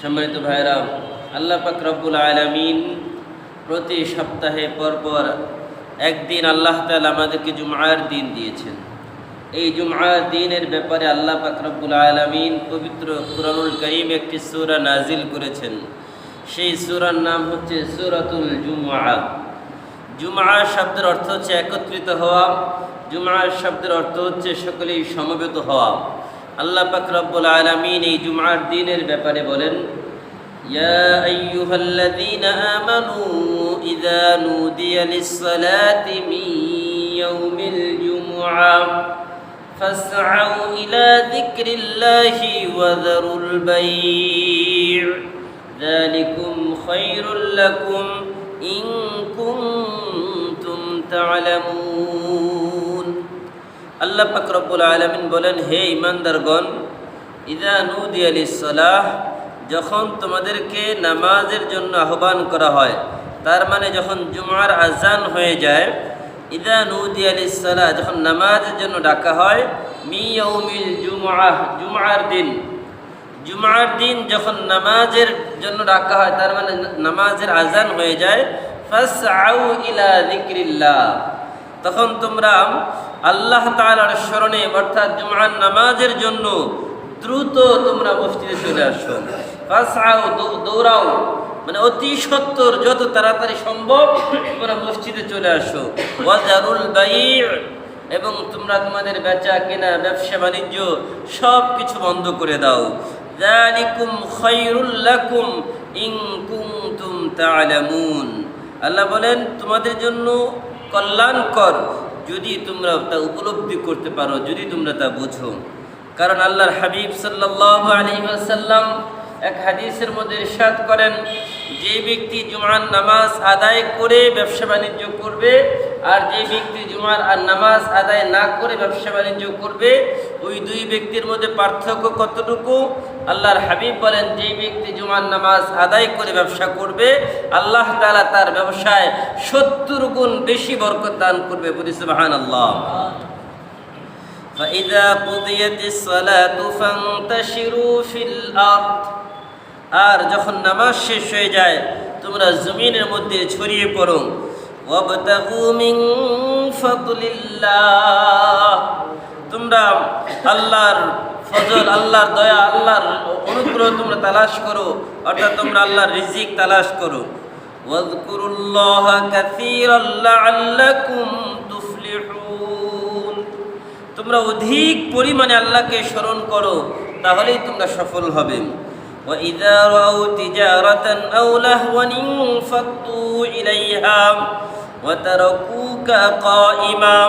সম্মানিত ভাইরা, আল্লাহ পাক রব্বুল আলামিন প্রতি সপ্তাহে পরপর একদিন আল্লাহ তাআলা আমাদেরকে জুমআর দিন দিয়েছেন। এই জুমআর দিনের ব্যাপারে আল্লাহ পাক রব্বুল আলামিন পবিত্র কুরআনুল কারীম একটি সূরা নাজিল করেছেন। সেই সূরার নাম হচ্ছে সূরাতুল জুমআ। জুমআ শব্দের অর্থ হচ্ছে একত্রিত হওয়া। জুমআ শব্দের অর্থ হচ্ছে সকলেই সমবেত হওয়া। আল্লাহ পাক রব্বুল আলামিন এই জুমআর দিনের ব্যাপারে বলেন, ইয়া আইয়ুহাল্লাযীনা আমানু ইযা নুদিয়া লিস-সালাতি মিন ইয়াউমিল জুমআ ফাসআউ ইলা যিকরিল্লাহি ওয়া যারুল বাই' যালিকুম খায়রুল লাকুম ইন কুনতুম তা'লামুন। আল্লাহ পাক রব্বুল আলামিন বলেন, হে ঈমানদারগণ, ইযা নুদিয়া লিস-সালাহ, যখন তোমাদেরকে নামাজের জন্য আহ্বান করা হয়, তার মানে যখন জুমআর আজান হয়ে যায়, ইযা নুদিয়া লিস-সালাহ, যখন নামাজের জন্য ডাকা হয়, মি ইয়াউমিল জুমআহ, জুমআর দিন যখন নামাজের জন্য ডাকা হয়, তার মানে নামাজের আজান হয়ে যায়, ফাসআউ ইলা যিকরিল্লাহ, তখন তোমরা আল্লাহ তাআলার স্মরণে অর্থাৎ জুমআর নামাজের জন্য দ্রুত তোমরা মসজিদে চলে আসো। ফাসআউ, দৌড়াও, মানে অতি সত্বর, যত তাড়াতাড়ি সম্ভব তোমরা মসজিদে চলে আসো। ওয়া যারুল বাই', এবং তোমরা তোমাদের বেচা কেনা, ব্যবসা বাণিজ্য সব কিছু বন্ধ করে দাও। যালিকুম খায়রুল লাকুম ইন কুনতুম তা'লামুন। আল্লাহ বলেন, তোমাদের জন্য কল্যাণকর যদি তোমরা তা উপলব্ধি করতে পারো, যদি তোমরা তা বুঝো। কারণ আল্লাহর হাবিব সাল্লাল্লাহু আলাইহি ওয়াসাল্লাম এক হাদিসের মধ্যে ইরশাদ করেন, যে ব্যক্তি জুমআর নামাজ আদায় করে ব্যবসা বাণিজ্য করবে আর যে ব্যক্তি জুমআর নামাজ আদায় না করে ব্যবসা বাণিজ্য করবে, ওই দুই ব্যক্তির মধ্যে পার্থক্য কতটুকু? আল্লাহর হাবিব বলেন, যে ব্যক্তি জুমআর নামাজ আদায় করে ব্যবসা করবে, আল্লাহ তাআলা তার ব্যবসায় 70 গুণ বেশি বরকত দান করবে। বলি সুবহানাল্লাহ। فإذا قضيت الصلاة فانتشروا في الأرض, আর যখন নামাজ শেষ হয়ে যায় তোমরা জমিনের মধ্যে ছড়িয়ে পড়ো। ওয়াবতাগু মিন ফাদলিল্লাহ, তোমরা আল্লাহর ফজল, আল্লাহর দয়া, আল্লাহর অনুগ্রহ তোমরা তালাশ করো, অর্থাৎ তোমরা আল্লাহর রিজিক তালাশ করো। ওয়াযকুরুল্লাহা কাসীরান লাআল্লাকুম তুফলিহুন, তোমরা অধিক পরিমাণে আল্লাহকে স্মরণ করো, তাহলেই তোমরা সফল হবে। وَإِذَا رَأَوْا تِجَارَةً أَوْ لَهْوًا انفَضُّوا إِلَيْهَا وَتَرَكُوكَ قَائِمًا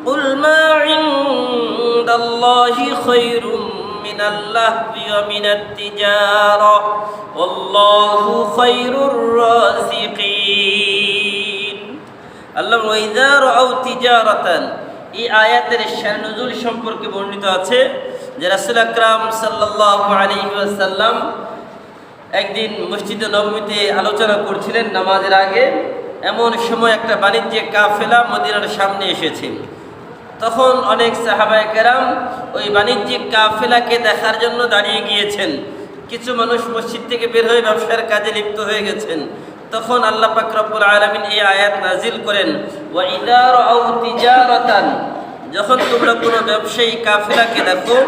قُلْ مَا عِندَ اللَّهِ خَيْرٌ مِنَ اللَّهْوِ وَمِنَ التِّجَارَةِ وَاللَّهُ خَيْرُ الرَّازِقِينَ। আল্লাহ وَإِذَا رَأَوْا تِجَارَةً, এই আয়াতের শান নুজুল সম্পর্কে বর্ণিত আছে যে রাসূল আকরাম সাল্লাল্লাহু আলাইহি ওয়াসাল্লাম একদিন মসজিদে নববীতে আলোচনা করছিলেন নামাজের আগে। এমন সময় একটা বাণিজ্যিক কাফেলা মদিনার সামনে এসেছে। তখন অনেক সাহাবায়ে কেরাম ওই বাণিজ্যিক কাফেলাকে দেখার জন্য দাঁড়িয়ে গিয়েছেন। কিছু মানুষ মসজিদ থেকে বের হয়ে ব্যবসার কাজে লিপ্ত হয়ে গেছেন। তখন আল্লাহ পাক রব্বুল আলামিন এই আয়াত নাজিল করেন, ওয়া ইযা রাআউ তিজারাতান, যখন তোমরা কোনো ব্যবসায়ী কাফেলাকে দেখো,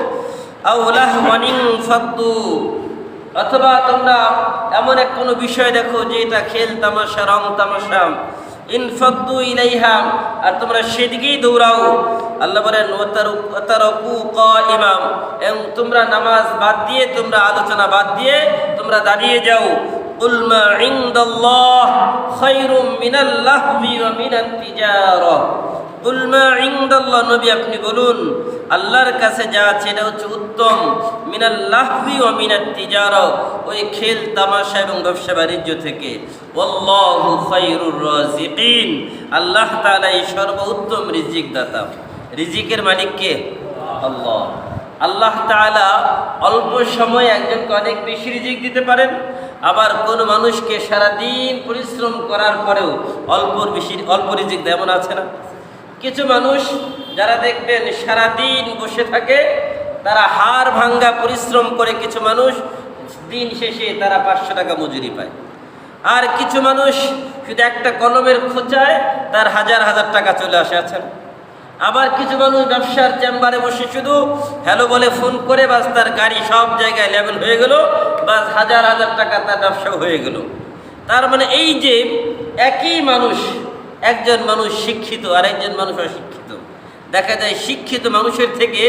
আও লাহওয়ান ইনফাদ্দু, অথবা তোমরা এমন এক কোনো বিষয় দেখো যে এটা খেল তামাশা, রং তামাশা, ইনফাদ্দু ইলাইহা, আর তোমরা সেদিকেই দৌড়াও। আল্লাহ বলেন, ওয়াতারাকু কাইমা, এবং তোমরা নামাজ বাদ দিয়ে, তোমরা আলোচনা বাদ দিয়ে তোমরা দাঁড়িয়ে যাও। কুল মা ইনদাল্লাহ খায়রুম মিনাল লাহবি ওয়া মিনাত তিজারাহ, কুল মা ইনদাল্লাহ, নবী আপনি বলুন, আল্লাহর কাছে যা আছে এটা হচ্ছে উত্তম, মিনাল লাহবি ওয়া মিনাত তিজারাহ, ওই খেল তামাশা এবং ব্যবসা বাণিজ্য থেকে। ওয়াল্লাহু খায়রুর রাযিকিন, আল্লাহ তাআলা এই সর্বোত্তম রিজিক দাতা। রিজিকের মালিক কে? আল্লাহ। আল্লাহ তাআলা অল্প সময়ে একজনকে অনেক বেশি রিজিক দিতে পারেন, আবার কোনো মানুষকে সারাদিন পরিশ্রম করার পরেও অল্প রিজিক দেয়, এমন আছে না? কিছু মানুষ যারা দেখবেন সারাদিন বসে থাকে, তারা হাড় ভাঙ্গা পরিশ্রম করে, কিছু মানুষ দিন শেষে তারা 500 টাকা মজুরি পায়। আর কিছু মানুষ শুধু একটা কলমের খোঁচায় তার হাজার হাজার টাকা চলে আসে আছেন। আবার কিছু মানুষ ব্যবসার চেম্বারে বসে শুধু হ্যালো বলে ফোন করে বাস তার গাড়ি সব জায়গায় লেভেল হয়ে গেল, বাস হাজার হাজার টাকা তার ব্যবসাও হয়ে গেল। তার মানে এই যে একই মানুষ, একজন মানুষ শিক্ষিত আর একজন মানুষ অশিক্ষিত, দেখা যায় শিক্ষিত মানুষের থেকে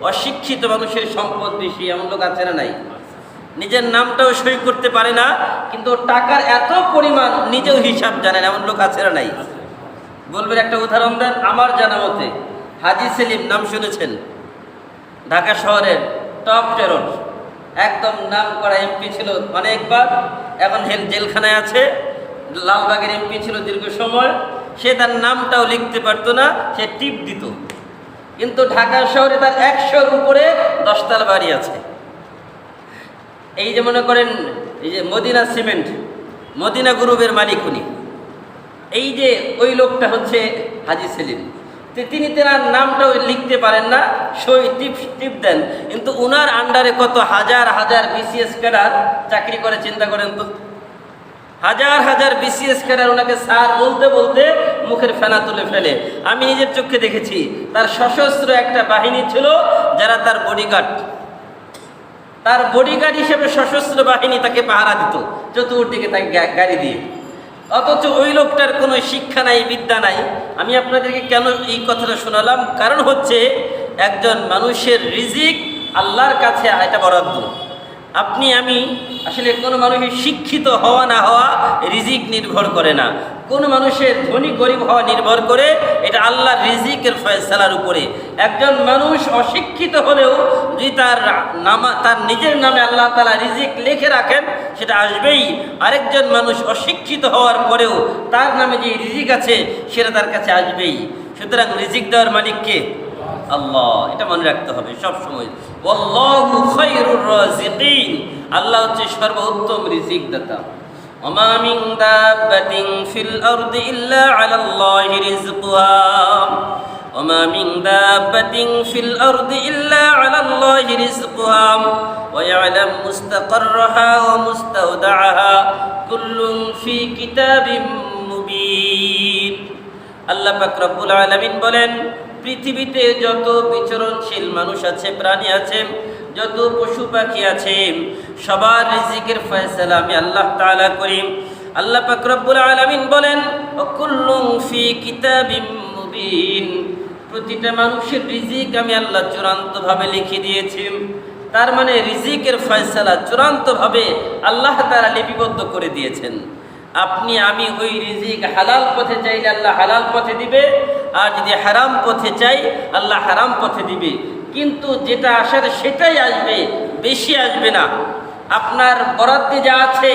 অশিক্ষিত মানুষের সম্পদ বেশি, এমন লোক আছে না নাই? নিজের নামটাও সই করতে পারে না, কিন্তু টাকার এত পরিমাণ নিজেও হিসাব জানেন, এমন লোক আছে না নাই? বলবেন একটা উদাহরণ দেন। আমার জানা মতে হাজি সেলিম নাম শুনেছেন, ঢাকা শহরের টপ টেরর, একদম নাম করা এমপি ছিল অনেকবার, এখন জেলখানায় আছে। লালবাগের এমপি ছিল দীর্ঘ সময়। সে তার নামটাও লিখতে পারতো না, সে টিপ দিত। কিন্তু ঢাকা শহরে তার 100-র উপরে 10তলা বাড়ি আছে। এই যে মনে করেন এই যে মদিনা সিমেন্ট, মদিনা গ্রুপের মালিক উনি। এই যে ওই লোকটা হচ্ছে হাজি সেলিম। তিনি তেনার নামটাও লিখতে পারেন না, সই টিপ দেন, কিন্তু উনার আন্ডারে কত হাজার হাজার বিসিএস ক্যাডার চাকরি করে, চিন্তা করেন তো। হাজার হাজার বিসিএস ক্যাডার ওনাকে স্যার বলতে বলতে মুখের ফেনা তুলে ফেলে। আমি নিজের চোখে দেখেছি, তার সশস্ত্র একটা বাহিনী ছিল যারা তার বডিগার্ড, তার বডিগার্ড হিসেবে সশস্ত্র বাহিনী তাকে পাহারা দিত চতুর্দিকে, তাকে গাড়ি দিয়ে। অথচ ওই লোকটার কোনো শিক্ষা নাই, বিদ্যা নাই। আমি আপনাদেরকে কেন এই কথাটা শোনালাম? কারণ হচ্ছে একজন মানুষের রিজিক আল্লাহর কাছে এটা বরাদ্দ। আপনি আমি আসলে কোনো মানুষের শিক্ষিত হওয়া না হওয়া রিজিক নির্ভর করে না, কোনো মানুষের ধনী গরিব হওয়া নির্ভর করে এটা আল্লাহর রিজিকের ফয়সালার উপরে। একজন মানুষ অশিক্ষিত হলেও যদি তার নিজের নামে আল্লাহ তাআলা রিজিক লিখে রাখেন, সেটা আসবেই। আরেকজন মানুষ অশিক্ষিত হওয়ার পরেও তার নামে যে রিজিক আছে সেটা তার কাছে আসবেই। সুতরাং রিজিক দেওয়ার মালিক কে? আল্লাহ। এটা মনে রাখতে হবে সব সময়। ওয়াল্লাহু খায়রুর রাযিকিন, আল্লাহ হচ্ছে সর্বোত্তম রিজিক দাতা। ওমা মিন দাব্বাতিন ফিল আরদি ইল্লা আলাল্লাহি রিজকুহা, ওমা মিন দাব্বাতিন ফিল আরদি ইল্লা আলাল্লাহি রিজকুহা ওয়া ইয়ালামু মুস্তাকাররাহা ওয়া মুস্তাওদাআহা কুল্লুন ফি কিতাবিম মুবিন। আল্লাহ পাক রব্বুল আলামিন বলেন, পৃথিবীতে যত বিচরণশীল মানুষ আছে, প্রাণী আছে, যত পশু পাখি আছে, সবার রিজিকের ফয়সালা আমি আল্লাহ তাআলা করি। আল্লাহ পাক রব্বুল আলামিন বলেন, কুল্লুন ফি কিতাবিম মুবিন, প্রতিটা মানুষের রিজিক আমি আল্লাহ চূড়ান্তভাবে লিখে দিয়েছি। তার মানে রিজিকের ফয়সালা চূড়ান্তভাবে আল্লাহ তাআলা লিপিবদ্ধ করে দিয়েছেন। আপনি আমি ওই রিজিক হালাল পথে চাইলে আল্লাহ হালাল পথে দিবে, আর যদি হারাম পথে চাই আল্লাহ হারাম পথে দিবে। কিন্তু যেটা আসার সেটাই আসবে, বেশি আসবে না। আপনার বরাদ্দে যা আছে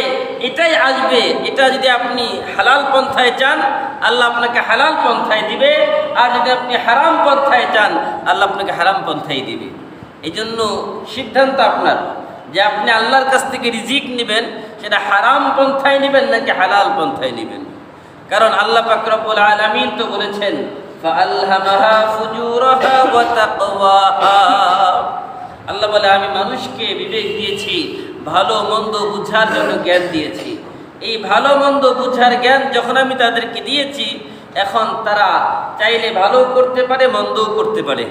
এটাই আসবে। এটা যদি আপনি হালাল পন্থায় চান আল্লাহ আপনাকে হালাল পন্থায় দিবে, আর যদি আপনি হারাম পন্থায় চান আল্লাহ আপনাকে হারাম পন্থায় দিবে। এই জন্য সিদ্ধান্ত আপনার যে আপনি আল্লাহর কাছ থেকে রিজিক নেবেন, সেটা হারাম পন্থায় নেবেন নাকি হালাল পন্থায় নেবেন। কারণ আল্লাহ পাক রব্বুল আলামিন তো বলেছেন, ফাআলহামাহা ফুজুরাহা ওয়া তাকওয়াহা, আল্লাহ বলে আমি মানুষকে বিবেক দিয়েছি, ভালো মন্দ বুঝার জন্য জ্ঞান দিয়েছি। এই ভালো মন্দ বুঝার জ্ঞান যখন আমি তাদেরকে দিয়েছি, এখন তারা চাইলে ভালো করতে পারে, মন্দও করতে পারে।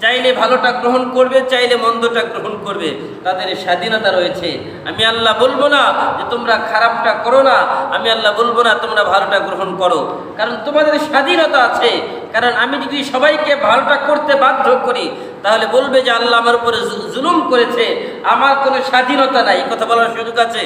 চাইলে ভালোটা গ্রহণ করবে, চাইলে মন্দটা গ্রহণ করবে, তাদের স্বাধীনতা রয়েছে। আমি আল্লাহ বলবো না যে তোমরা খারাপটা করো না, আমি আল্লাহ বলবো না তোমরা ভালোটা গ্রহণ করো, কারণ তোমাদের স্বাধীনতা আছে। কারণ আমি যদি সবাইকে ভালোটা করতে বাধ্য করি তাহলে বলবে যে আল্লাহ আমার উপরে জুলুম করেছে, আমার কোনো স্বাধীনতা নাই। কথা বলার সুযোগ আছে?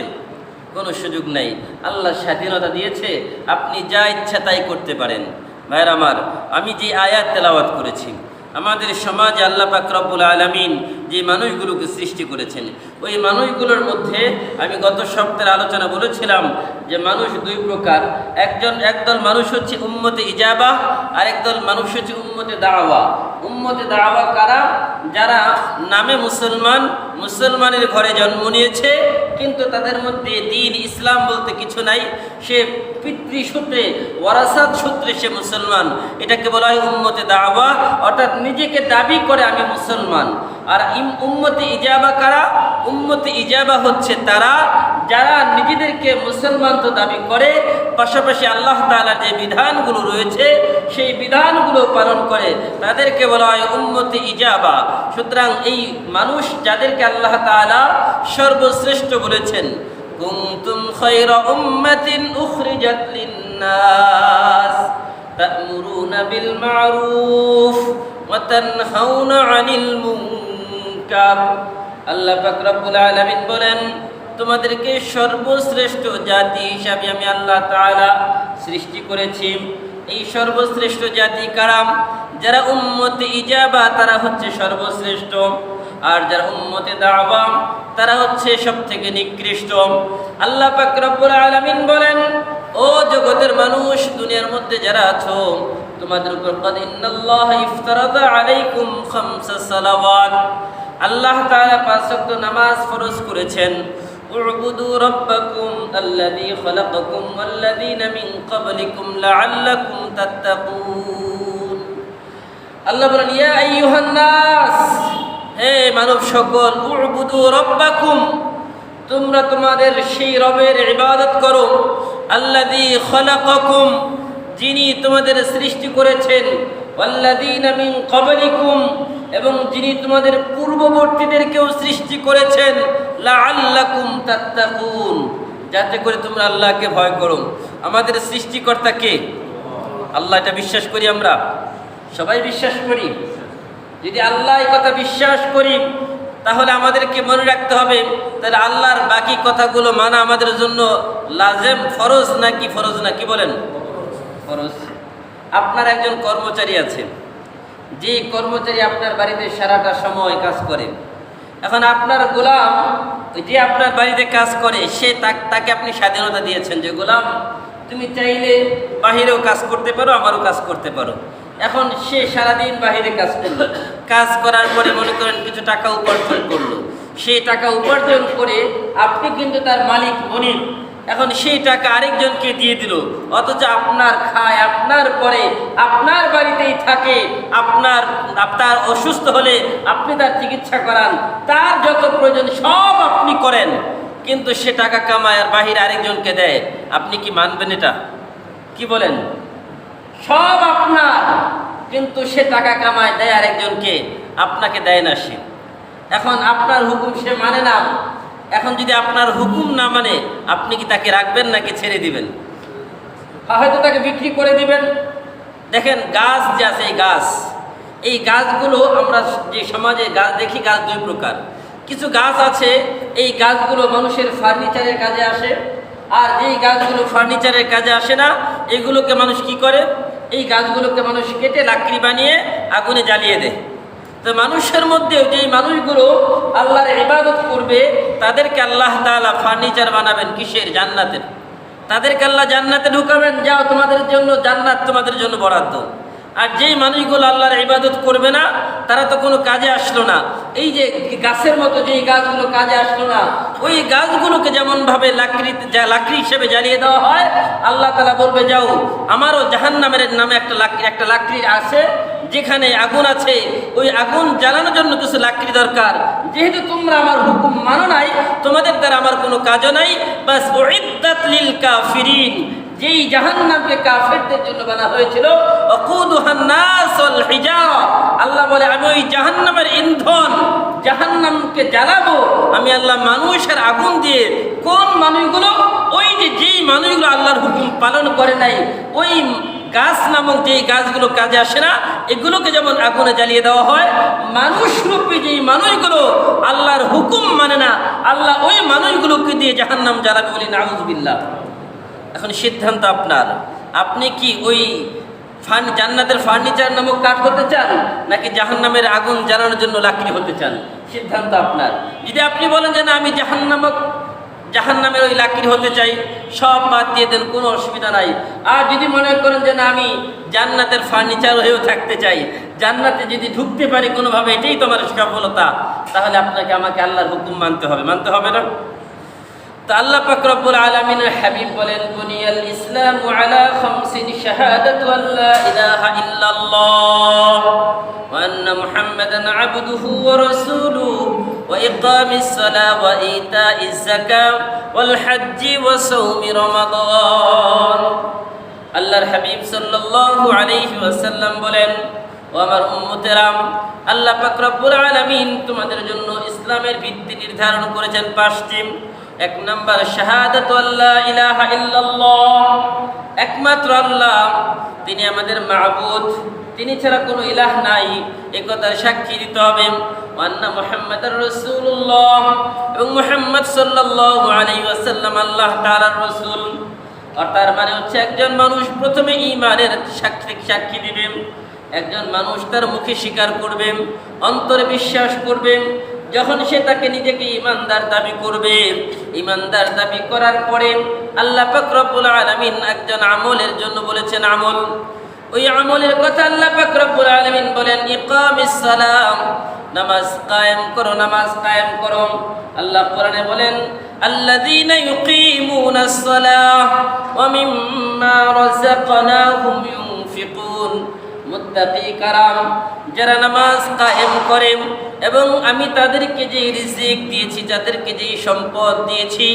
কোনো সুযোগ নাই। আল্লাহ স্বাধীনতা দিয়েছে, আপনি যা ইচ্ছা তাই করতে পারেন। ভাইরা আমার, আমি যে আয়াত তেলাওয়াত করেছি, আমাদের সমাজে আল্লাহ পাক রব্বুল আলামিন যে মানুষগুলোকে সৃষ্টি করেছেন, ওই মানুষগুলোর মধ্যে আমি গত সপ্তাহের আলোচনা বলেছিলাম যে মানুষ দুই প্রকার। একদল মানুষ হচ্ছে উম্মতে ইজাবা, আর একদল মানুষ হচ্ছে উম্মতে দাওয়া। উম্মতে দাওয়া কারা? যারা নামে মুসলমান, মুসলমানের ঘরে জন্ম নিয়েছে, কিন্তু তাদের মধ্যে দ্বীন ইসলাম বলতে কিছু নাই। সে পিতৃসূত্রে, ওয়ারাসাত সূত্রে সে মুসলমান। এটাকে বলা হয় উম্মতে দাওয়া, অর্থাৎ নিজেকে দাবি করে আমি মুসলমান, আর উম্মতে ইজাবা কারা? উম্মতে ইজাবা হচ্ছে তারা যারা নিজেদেরকে মুসলমান তো দাবি করে, পাশাপাশি আল্লাহ তাআলার যে বিধানগুলো রয়েছে সেই বিধানগুলো পালন করে, তাদেরকে বলা হয় উম্মতে ইজাবা। সুতরাং এই মানুষ যাদেরকে আল্লাহ তাআলা সর্বশ্রেষ্ঠ বলেছেন, কুনতুম খায়রা উম্মাতিন উখরিজাত লিন-নাস তা'মুরুনা বিল মা'রুফ ওয়া তানহাউনা আনিল মুনকার। আল্লাহ পাক রব্বুল আলামিন বলেন, তোমাদেরকে সর্বশ্রেষ্ঠ জাতি হিসাবে আমি আল্লাহ তাআলা সৃষ্টি করেছি। এই সর্বশ্রেষ্ঠ জাতি কারা? যারা উম্মতে ইজাবা তারা হচ্ছে সর্বশ্রেষ্ঠ, আর যারা উম্মতে দাওয়া তারা হচ্ছে সবথেকে নিকৃষ্ট। আল্লাহ পাক রব্বুল আলামিন বলেন, ও জগতের মানুষ, দুনিয়ার মধ্যে যারা আছো, তোমাদের উপর ক্বাদ ইন্নাল্লাহা ইফতারাদা আলাইকুম খামসা সালাওয়াত, আল্লাহ তাআলা 5 ওয়াক্ত নামাজ ফরজ করেছেন। উ'বুদু রাব্বাকুম আল্লাযী খালাকাকুম ওয়াল্লাযীনা মিন ক্বাবলিকুম লাআল্লাকুম তাত্তাকুন। আল্লাহ বলেন, ইয়া আইয়ুহান নাস, হে মানব সকল, উ'বুদু রাব্বাকুম, তোমরা তোমাদের সেই রবের ইবাদত করো, আল্লাযী খালাকাকুম, যিনি তোমাদের সৃষ্টি করেছেন, ওয়াল্লাযীনা মিন ক্বাবলিকুম, এবং যিনি তোমাদের পূর্ববর্তীদেরকেও সৃষ্টি করেছেন, লাআল্লাকুম তাত্তাকুন, যাতে করে তোমরা আল্লাহকে ভয় করো। আমাদের সৃষ্টিকর্তা কে? আল্লাহ। এটা বিশ্বাস করি আমরা, সবাই বিশ্বাস করি। যদি আল্লাহ এই কথা বিশ্বাস করি, তাহলে আমাদেরকে মনে রাখতে হবে, তাহলে আল্লাহর বাকি কথাগুলো মানা আমাদের জন্য লাজেম, ফরজ নাকি ফরজ না? কি বলেন? ফরজ। আপনার একজন কর্মচারী আছে, যে কর্মচারী আপনার বাড়িতে সারাটা সময় কাজ করে। এখন আপনার গোলাম, যে আপনার বাড়িতে কাজ করে, সে তাকে আপনি স্বাধীনতা দিয়েছেন যে, গোলাম তুমি চাইলে বাহিরেও কাজ করতে পারো, আমারও কাজ করতে পারো। এখন সে সারাদিন বাহিরে কাজ করলো, কাজ করার পরে মনে করেন কিছু টাকা উপার্জন করলো। সেই টাকা উপার্জন করে আপনি কিন্তু তার মালিক বনিব। এখন সেই টাকা আরেকজনকে দিয়ে দিল, অথচ আপনার খায়, আপনার পরে, আপনার বাড়িতেই থাকে, আপনার অসুস্থ হলে আপনি তার চিকিৎসা করান, তার যত প্রয়োজন সব আপনি করেন, কিন্তু সে টাকা কামায় আর বাহিরে আরেকজনকে দেয়। আপনি কি মানবেন এটা? কি বলেন? সব আপনার, কিন্তু সে টাকা কামায় দেয় আরেকজনকে, আপনাকে দেয় না সে। এখন আপনার হুকুম সে মানে না। এখন যদি আপনার হুকুম না মানে, আপনি কি তাকে রাখবেন নাকি ছেড়ে দিবেন? হয়তো তাকে বিক্রি করে দিবেন। দেখেন, গাছ যে আছে, এই গাছগুলো আমরা যে সমাজে গাছ দেখি, গাছ 2 প্রকার। কিছু গাছ আছে, এই গাছগুলো মানুষের ফার্নিচারের কাজে আসে, আর যেই গাছগুলো ফার্নিচারের কাজে আসে না, এগুলোকে মানুষ কি করে? এই গাছগুলোকে মানুষ কেটে লাকড়ি বানিয়ে আগুনে জ্বালিয়ে দেয়। তো মানুষের মধ্যেও যেই মানুষগুলো আল্লাহর ইবাদত করবে, তাদেরকে আল্লাহ তাআলা ফার্নিচার বানাবেন কিসের? জান্নাতের। তাদেরকে আল্লাহ জান্নাতে ঢুকাবেন, যাও তোমাদের জন্য জান্নাত তোমাদের জন্য বরাদ্দ। আর যেই মানুষগুলো আল্লাহর ইবাদত করবে না, তারা তো কোনো কাজে আসলো না। এই যে গাছের মতো যেই গাছগুলো কাজে আসলো না, ওই গাছগুলোকে যেমনভাবে লাকড়ি হিসেবে জ্বালিয়ে দেওয়া হয়, আল্লাহ তাআলা বলবে, যাও, আমারও জাহান্নামের নামে একটা লাকড়ি আছে, যেখানে আগুন আছে, ওই আগুন জ্বালানোর জন্য কিছু লাকড়ি দরকার। যেহেতু তোমরা আমার হুকুম মানো নাই, তোমাদের দ্বারা আমার কোনো কাজও নাই, বাস উইদ্দাত লিল কাফিরিন, যেই জাহান্নামকে কাফেরদের জন্য বানানো হয়েছিল, ওয়াকুদুহান নাস ওয়াল হিজারা, আল্লাহ বলে, আমি ওই জাহান্নামের ইন্ধন, জাহান্নামকে জ্বালাবো আমি আল্লাহ মানুষের আগুন দিয়ে। কোন মানুষগুলো? ওই যেই মানুষগুলো আল্লাহর হুকুম পালন করে নাই, ওই গাছ নামক যেই গাছগুলো কাজে আসে না, এগুলোকে যেমন আগুনে জ্বালিয়ে দেওয়া হয়, মানুষরূপী যেই মানুষগুলো আল্লাহর হুকুম মানে না, আল্লাহ ওই মানুষগুলোকে দিয়ে জাহান্নাম জ্বালাবে, বলি নাউযুবিল্লাহ। এখন সিদ্ধান্ত আপনার, আপনি কি ওই জান্নাতের ফার্নিচার নামক কাঠ হতে চান, নাকি জাহান্নামের আগুন জ্বালানোর জন্য লাকড়ি হতে চান? সিদ্ধান্ত আপনার। যদি আপনি বলেন যে না, আমি জাহান্নামের ওই লাকড়ি হতে চাই, সব বাদ দিয়ে দেন, কোনো অসুবিধা নাই। আর যদি মনে করেন যে না, আমি জান্নাতের ফার্নিচার হয়েও থাকতে চাই, জান্নাতে যদি ঢুকতে পারি কোনোভাবে, এটাই তোমার সফলতা, তাহলে আপনাকে আমাকে আল্লাহর হুকুম মানতে হবে না? তো আল্লাহ পাক রব্বুল আলামিনের হাবিব বলেন বুনিয়াল ইসলামু আলা খামসিন শাহাদাতু আল্লা ইলাহা ইল্লাল্লাহ ওয়া আন্না মুহাম্মাদান আবদুহু ওয়া রাসূলুহু ওয়া ইকামিস সালাহ ওয়া ইতাইজ যাকাহ ওয়াল হজ্জি ওয়া সাওমি রমাদান। আল্লাহর হাবিব সাল্লাল্লাহু আলাইহি ওয়াসাল্লাম বলেন, ও আমার উম্মতেরা, আল্লাহ পাক রব্বুল আলামিন তোমাদের জন্য ইসলামের ভিত্তি নির্ধারণ করেছেন 5টি। 1 নাম্বার শাহাদাতু আল্লা ইলাহা ইল্লাল্লাহ, একমাত্র আল্লাহ, তিনি আমাদের মাবুদ, তিনি ছাড়া কোনো ইলাহ নাই, এই কথার সাক্ষী দিতে হবে। ওয়া আন্না মুহাম্মাদার রাসূলুল্লাহ, এবং মুহাম্মদ সাল্লাল্লাহু আলাইহি ওয়াসাল্লাম আল্লাহ তাআলার রাসূল। আর তার মানে হচ্ছে একজন মানুষ প্রথমে ঈমানের সাক্ষী দিবেন, একজন মানুষ তার মুখে স্বীকার করবে, অন্তরে বিশ্বাস করবে। যখন সে তাকে নিজেকে ঈমানদার দাবি করবে, ঈমানদার দাবি করার পরে আল্লাহ পাক রব্বুল আলামিন একজন আমলের জন্য বলেছেন আমল। ওই আমলের কথা আল্লাহ পাক রব্বুল আলামিন বলেন ইকামিস সালাম, নামাজ কায়েম করো, নামাজ কায়েম করো। আল্লাহ কোরআনে বলেন আল্লাযীনা ইউকিমুনাস সালাহ ওয়া মিম্মা রাযাকনাহুম ইউনফিকুন, মুত্তাকি কারাম, যারা নামাজ কায়েম করে এবং আমি তাদেরকে যে রিজিক দিয়েছি, যাদেরকে যে সম্পদ দিয়েছি,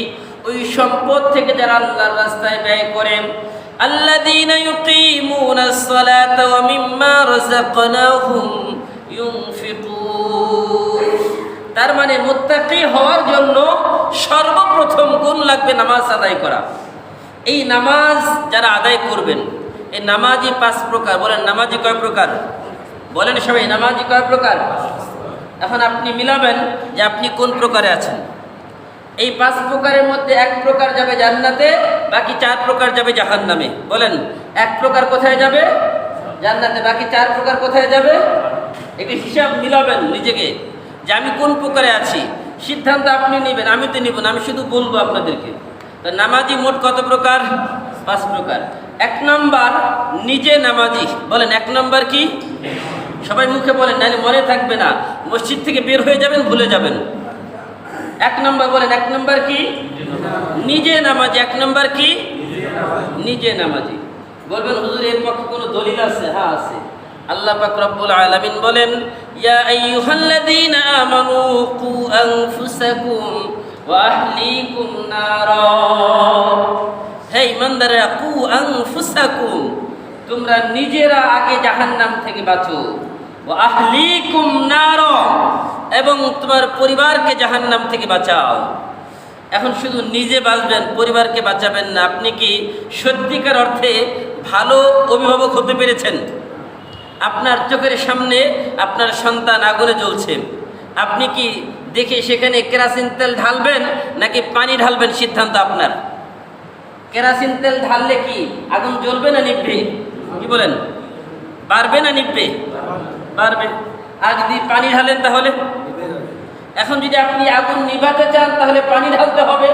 ওই সম্পদ থেকে যারা আল্লাহর রাস্তায় ব্যয় করে। আল্লাযীনা ইউকিমুনাস সালাতা ওয়া মিম্মা রাযাকনাহুম ইউনফিকুন, তার মানে মুত্তাকি হওয়ার জন্য সর্বপ্রথম গুণ লাগবে নামাজ আদায় করা। এই নামাজ যারা আদায় করবেন, এই নামাজি 5 প্রকার। বলেন নামাজি কয় প্রকার? বলেন সবাই, নামাজি কয় প্রকার? এখন আপনি মিলাবেন যে আপনি কোন প্রকারে আছেন। এই 5 প্রকারের মধ্যে 1 প্রকার যাবে জান্নাতে, বাকি 4 প্রকার যাবে জাহান্নামে। বলেন 1 প্রকার কোথায় যাবে? জান্নাতে, বাকি 4 প্রকার কোথায় যাবে? একটু হিসাব মিলাবেন নিজেকে যে আমি কোন প্রকারে আছি। সিদ্ধান্ত আপনি নেবেন, আমি তো নিব না, আমি শুধু বলবো আপনাদেরকে। তো নামাজি মোট কত প্রকার? 5 প্রকার। 1 নম্বর নিজে নামাজি। বলেন 1 নম্বর কি? সবাই মুখে বলেন, নাহলে মনে থাকবে না, মসজিদ থেকে বের হয়ে যাবেন, ভুলে যাবেন। 1 নম্বর বলেন, 1 নম্বর কি? নিজে নামাজি। 1 নম্বর কি? নিজে নামাজি। বলবেন হুজুর এর পক্ষে কোনো দলিল আছে? হ্যাঁ আছে। আল্লাহ পাক রব্বুল আলামিন বলেন ইয়া আইয়ুহাল্লাযীনা আমানু কু আনফুসাকুম ওয়া আহলিকুম নারা, হে ঈমানদাররা, কু আনফুসাকুম, তোমরা নিজেরা আগে জাহান্নাম থেকে বাঁচো, ওয়া আহলিকুম নারা, এবং তোমার পরিবারকে জাহান্নাম থেকে বাঁচাও। এখন শুধু নিজে বাঁচবেন, পরিবারকে বাঁচাবেন না। আপনি কি সত্যিকার অর্থে ভালো অভিভাবক হতে পেরেছেন? আপনার চোখের সামনে আপনার সন্তান আগুনে জ্বলছে, আপনি কি দেখে সেখানে কেরাসিন তেল ঢালবেন নাকি পানি ঢালবেন? সিদ্ধান্ত আপনার। কেরাসিন তেল ঢাললে কি আগুন জ্বলবে না নিভবে? কি বলেন, বাড়বে না নিভবে? বাড়বে। আর যদি পানি ঢালেন তাহলে? এখন যদি আপনি আগুন নিভাতে চান তাহলে পানি ঢালতে হবে।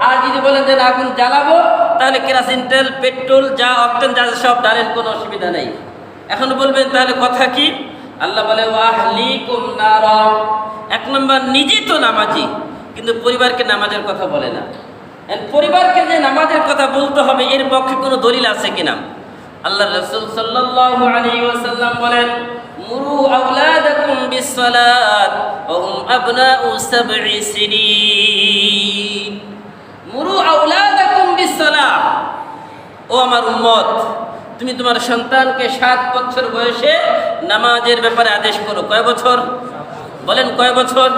আর যদি বলেন যে আগুন জ্বালাবো, তাহলে কেরাসিন তেল, পেট্রোল, যা অক্টেন যা সব ঢালেন, কোনো অসুবিধা নেই। এখন বলবেন তাহলে কথা কি? আল্লাহ বলে ওয়াহলিকুম নারা। 1 নম্বর নিজে তো নামাজি, কিন্তু পরিবারকে নামাজের কথা বলে না। পরিবারকে যে নামাজের কথা বলতে হবে, এর পক্ষে কোনো দলিল আছে কিনা? আল্লাহ রাসূল সাল্লাল্লাহু আলাইহি ওয়াসাল্লাম বলেন মুরু আওলাদাকুম বিসসালাত ওয়া হুম আবনাউ 7 সিনিন। মুরু আওলাদাকুম বিসসালাহ, ও আমার উম্মত, তুমি তোমার সন্তানকে 7 বছর বয়সে নামাজের ব্যাপারে আদেশ করো। কয় বছর? বলেন কয় বছর?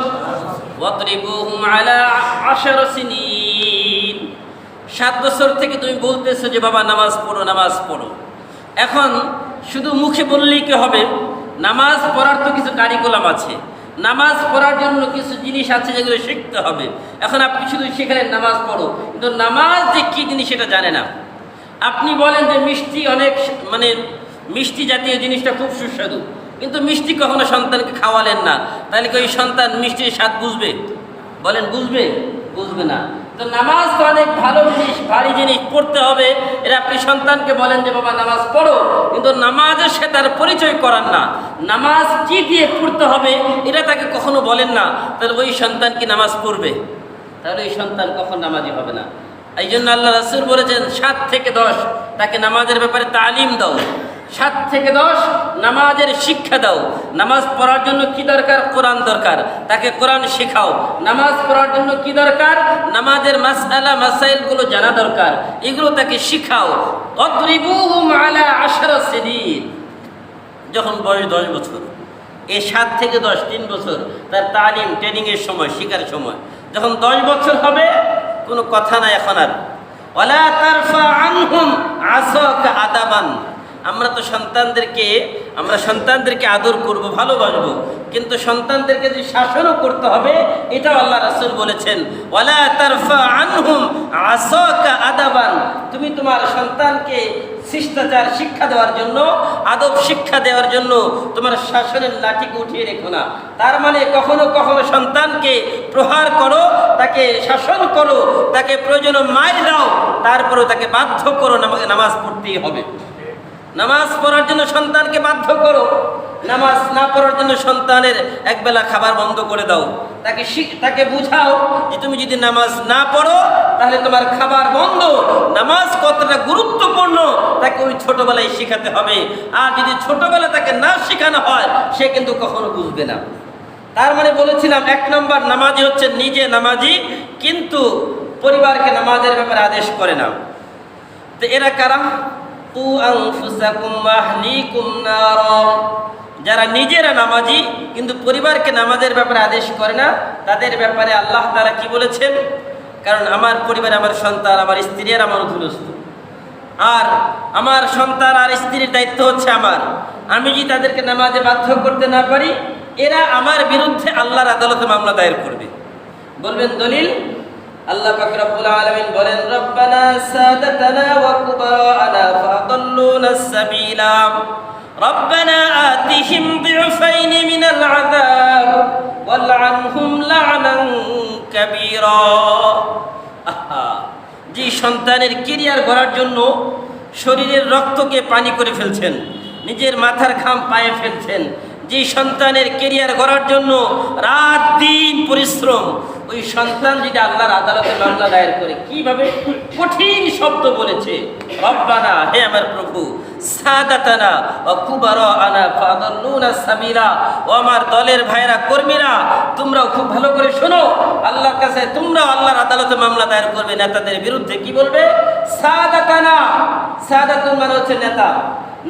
ওয়াতরিবুহুম আলা 10 সিনিন। 7 বছর থেকে তুমি বলতেছো যে বাবা নামাজ পড়ো, নামাজ পড়ো। এখন শুধু মুখে বললেই কি হবে? নামাজ পড়ার তো কিছু কারিকুলাম আছে, নামাজ পড়ার জন্য কিছু জিনিস আছে যেগুলো শিখতে হবে। এখন আপনি শুধু সেখানে নামাজ পড়ো, কিন্তু নামাজ যে কী জিনিস সেটা জানে না। আপনি বলেন যে মিষ্টি অনেক, মানে মিষ্টি জাতীয় জিনিসটা খুব সুস্বাদু, কিন্তু মিষ্টি কখনো সন্তানকে খাওয়ালেন না, তাহলে কি ওই সন্তান মিষ্টির স্বাদ বুঝবে? বলেন বুঝবে? বুঝবে না। তো নামাজ তো অনেক ভালো জিনিস, ভারী জিনিস, পড়তে হবে। এটা আপনি সন্তানকে বলেন যে বাবা নামাজ পড়ো, কিন্তু নামাজের সে তার পরিচয় করান না। নামাজ কি দিয়ে পড়তে হবে এটা তাকে কখনো বলেন না, তাহলে ওই সন্তান কি নামাজ পড়বে? তাহলে এই সন্তান কখন নামাজি হবে না। এই জন্য আল্লাহ রাসূল বলেছেন 7 থেকে 10 তাকে নামাজের ব্যাপারে তালিম দাও, 7 থেকে 10 নামাজের শিক্ষা দাও। নামাজ পড়ার জন্য কি দরকার? কোরআন দরকার, তাকে কোরআন শেখাও। নামাজ পড়ার জন্য কি দরকার? নামাজের মাসআলা মাসাইলগুলো জানা দরকার, এগুলো তাকে শিখাও। অদ্রিবুহুম আলা 10 সিনিন, যখন বয়স 10 বছর, এই 7 থেকে 10 3 বছর তার তালিম ট্রেনিংয়ের সময়, শিখার সময়। যখন 10 বছর হবে কোনো কথা নাই এখন আর। ওয়ালা তারফা আনহুম আসাকা আদাবান, আমরা সন্তানদেরকে আদর করব, ভালোবাসবো, কিন্তু সন্তানদেরকে যে শাসনও করতে হবে এটাও আল্লাহ রাসূল বলেছেন। ওয়ালা তারফা আনহুম আসাকা আদাবান, তুমি তোমার সন্তানকে শিষ্টাচার শিক্ষা দেওয়ার জন্য, আদব শিক্ষা দেওয়ার জন্য তোমার শাসনের লাঠিকে উঠিয়ে রেখো না। তার মানে কখনো কখনো সন্তানকে প্রহার করো, তাকে শাসন করো, তাকে প্রয়োজনে মার দাও, তারপরেও তাকে বাধ্য করো নামাজ পড়তেই হবে। নামাজ পড়ার জন্য সন্তানকে বাধ্য করো, নামাজ না পড়ার জন্য সন্তানের একবেলা খাবার বন্ধ করে দাও। তাকে বুঝাও যে তুমি যদি নামাজ না পড়ো তাহলে তোমার খাবার বন্ধ। নামাজ কতটা গুরুত্বপূর্ণ তাকে ওই ছোটবেলায় শেখাতে হবে। আর যদি ছোটবেলা তাকে না শেখানো হয় সে কিন্তু কখনো বুঝবে না। তার মানে বলেছিলাম 1 নম্বর নামাজি হচ্ছে নিজে নামাজি, কিন্তু পরিবারকে নামাজের ব্যাপারে আদেশ করে না। তো এরা কারা? যারা নিজেরা নামাজি কিন্তু পরিবারকে নামাজের ব্যাপারে আদেশ করে না, তাদের ব্যাপারে আল্লাহ তাআলা কি বলেছেন? কারণ আমার পরিবার, আমার সন্তান, আমার স্ত্রী আর আমার অধীনস্থ, আর আমার সন্তান আর স্ত্রীর দায়িত্ব হচ্ছে আমার। আমি যদি তাদেরকে নামাজে বাধ্য করতে না পারি, এরা আমার বিরুদ্ধে আল্লাহর আদালতে মামলা দায়ের করবে। বলবেন দলিল? আল্লাহ পাক রব্বুল আলামিন বলেন, রব্বানা সাদাতানা ওয়া কুবারানা ফাদাল্লুনাস সাবিলা রব্বানা আতিহিম দিউফাইন মিনাল আযাব ওয়ালআনহুম লা'নান কাবীরা। যে সন্তানের ক্যারিয়ার গড়ার জন্য শরীরের রক্তকে পানি করে ফেলছেন, নিজের মাথার ঘাম পায়ে ফেলছেন, যে সন্তানের ক্যারিয়ার গড়ার জন্য রাত দিন পরিশ্রম, ওই সন্তান যদি আল্লাহর আদালতে মামলা দায়ের করে, কিভাবে কঠিন শব্দ বলেছে, রব্বানা, হে আমার প্রভু, সাদাতানা ওয়া কুবারানা ফাদাল্লুনা সাবিলা, ও আমার দলের ভাইরা, কর্মীরা, তোমরাও খুব ভালো করে শোনো, আল্লাহর কাছে তোমরাও আল্লাহর আদালতে মামলা দায়ের করবে নেতাদের বিরুদ্ধে। কি বলবে? সাদাতানা, সাদাতুন মানে হচ্ছে নেতা,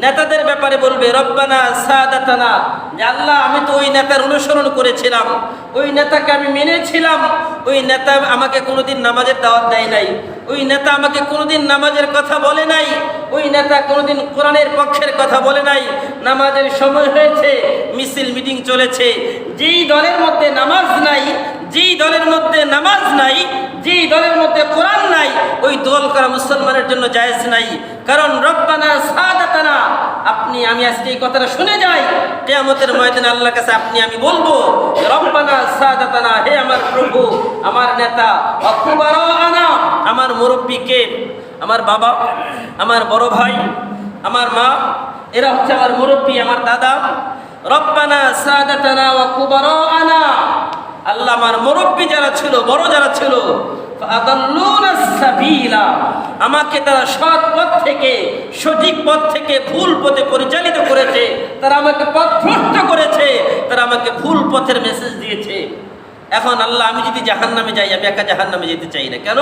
নেতাদের ব্যাপারে বলবে রব্বানা সাদাতানা, যে আল্লাহ আমি তো ওই নেতার অনুসরণ করেছিলাম, ওই নেতাকে আমি মেনেছিলাম, ওই নেতা আমাকে কোনোদিন নামাজের দাওয়াত দেয় নাই, ওই নেতা আমাকে কোনোদিন নামাজের কথা বলে নাই, ওই নেতা কোনোদিন কোরআনের পক্ষের কথা বলে নাই। নামাজের সময় হয়েছে, মিছিল মিটিং চলেছে, যেই দলের মধ্যে নামাজ নাই, যেই দলের মধ্যে নামাজ নাই, যেই দলের মধ্যে কোরআন নাই, ওই দল করা মুসলমানের জন্য জায়েজ নাই। কারণ রব্বানা সাদাতানা, আমি আজকে এই কথাটা শুনে যাই, কিয়ামতের ময়দানে আল্লাহর কাছে আমি বলবো, রব্বানা সাদাতানা, হে আমার প্রভু, আমার নেতা, ওয়াকুবারানা, আমার মুরব্বীকে, আমার বাবা, আমার বড় ভাই, আমার মা, এরা হচ্ছে আমার মুরব্বী, আমার দাদা। রব্বানা সাদাতানা ওয়া কুবারানা, আল্লাহ আমার মুরব্বী যারা ছিল, বড় যারা ছিল, ফাদাল্লুনাস সাবিলা, আমাকে তারা সৎ পথ থেকে, সঠিক পথ থেকে ভুল পথে পরিচালিত করেছে, তারা আমাকে পথভ্রষ্ট করেছে, তারা আমাকে ভুল পথের মেসেজ দিয়েছে। এখন আল্লাহ, আমি যদি জাহান্নামে যাই, আমি একা জাহান্নামে যেতে চাই না। কেন?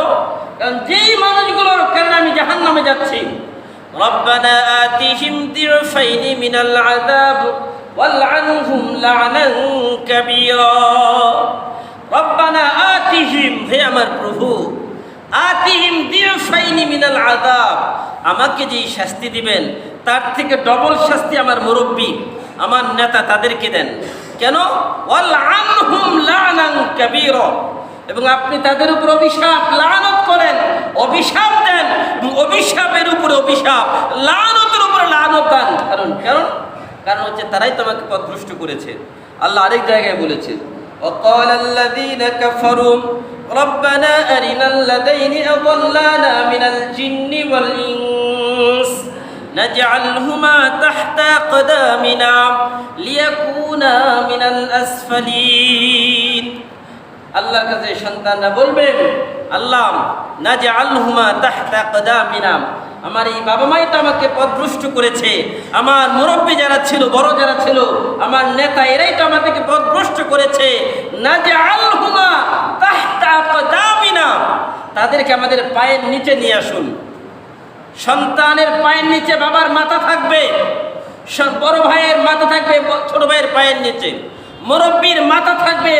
কারণ যেই মানুষগুলোর কারণে আমি জাহান্নামে যাচ্ছি, রব্বানা আতিহিম দিউফাইনি মিনাল আযাব ওয়ালআনহুম লা'নান কাবীরা। রব্বানা আতিহিম, হে আমার প্রভু, আতিহিম দিউফাইনি মিনাল আযাব, আমাকে যেই শাস্তি দিবেন তার থেকে ডবল শাস্তি আমার মুরব্বী, আমার নেতা, তাদেরকে দেন। কেন? ওয়ালআনহুম লা'নান কাবীরা, এবং আপনি তাদের উপর অভিশাপ, লানত করেন, অভিশাপ দেন, এবং অভিশাপের উপরে অভিশাপ, লানতের উপরে লানত দেন। কারণ হচ্ছে তারাই তোমাকে পথভ্রষ্ট করেছে। আল্লাহ আরেক জায়গায় বলেছেন, وقال الذين كفروا ربنا أرنا الذين أضلانا من الجن والإنس نجعلهما تحت أقدامنا ليكونا من الأسفلين। আল্লাহর কাছে সন্তানরা বলবেন, আল্লাহ নাজআলহুমা তাহতা কদামিনা, আমার এই বাবা মাই তো আমাকে পথভ্রষ্ট করেছে, আমার মুরব্বী যারা ছিল, বড় যারা ছিল, আমার নেতা, এরাই তো আমাদেরকে পথভ্রষ্ট করেছে। নাজআলহুমা তাহতা কদামিনা, তাদেরকে আমাদের পায়ের নিচে নিয়ে আসুন। সন্তানের পায়ের নিচে বাবার মাথা থাকবে, বড় ভাইয়ের মাথা থাকবে ছোট ভাইয়ের পায়ের নিচে, মুরব্বীর মাথা থাকবে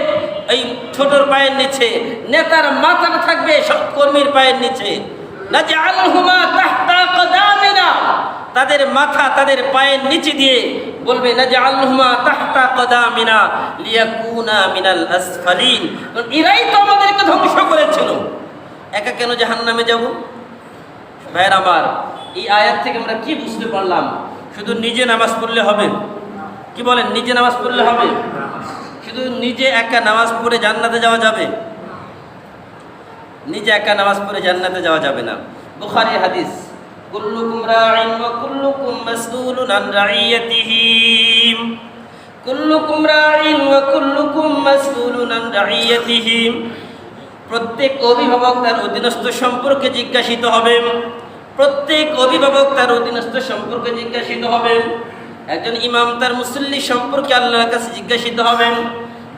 এই ছোটর পায়ের নিচে, নেতার মাথা থাকবে সব কর্মীর পায়ের নিচে। নাজআলহুমা তাহতা কদামিনা, তাদের মাথা তাদের পায়ের নিচে দিয়ে বলবে নাজআলহুমা তাহতা কদামিনা লিয়াকুনা মিনাল আসফালিন, এরাই তো আমাদেরকে ধ্বংস করেছিল, একা কেন জাহান্নামে যাব? ভাইয়ের আমার, এই আয়াত থেকে আমরা কি বুঝতে পারলাম? শুধু নিজে নামাজ পড়লে হবে? কি বলেন, নিজে নামাজ পড়লে হবে? শুধু নিজে একা নামাজ পড়ে জান্নাতে যাওয়া যাবে? নিজে একা নামাজ পড়ে জান্নাতে যাওয়া যাবে না। বুখারী হাদিস, কুল্লুকুম রাঈন ওয়া কুল্লুকুম মাসউলুন আন রাইয়াতিহি, কুল্লুকুম রাঈন ওয়া কুল্লুকুম মাসউলুন আন রাইয়াতিহি, প্রত্যেক অভিভাবক তার অধীনস্থ সম্পর্কে জিজ্ঞাসিত হবেন। প্রত্যেক অভিভাবক তার অধীনস্থ সম্পর্কে জিজ্ঞাসিত হবেন। একজন ইমাম তার মুসল্লি সম্পর্কে আল্লাহর কাছে জিজ্ঞাসিত হবেন।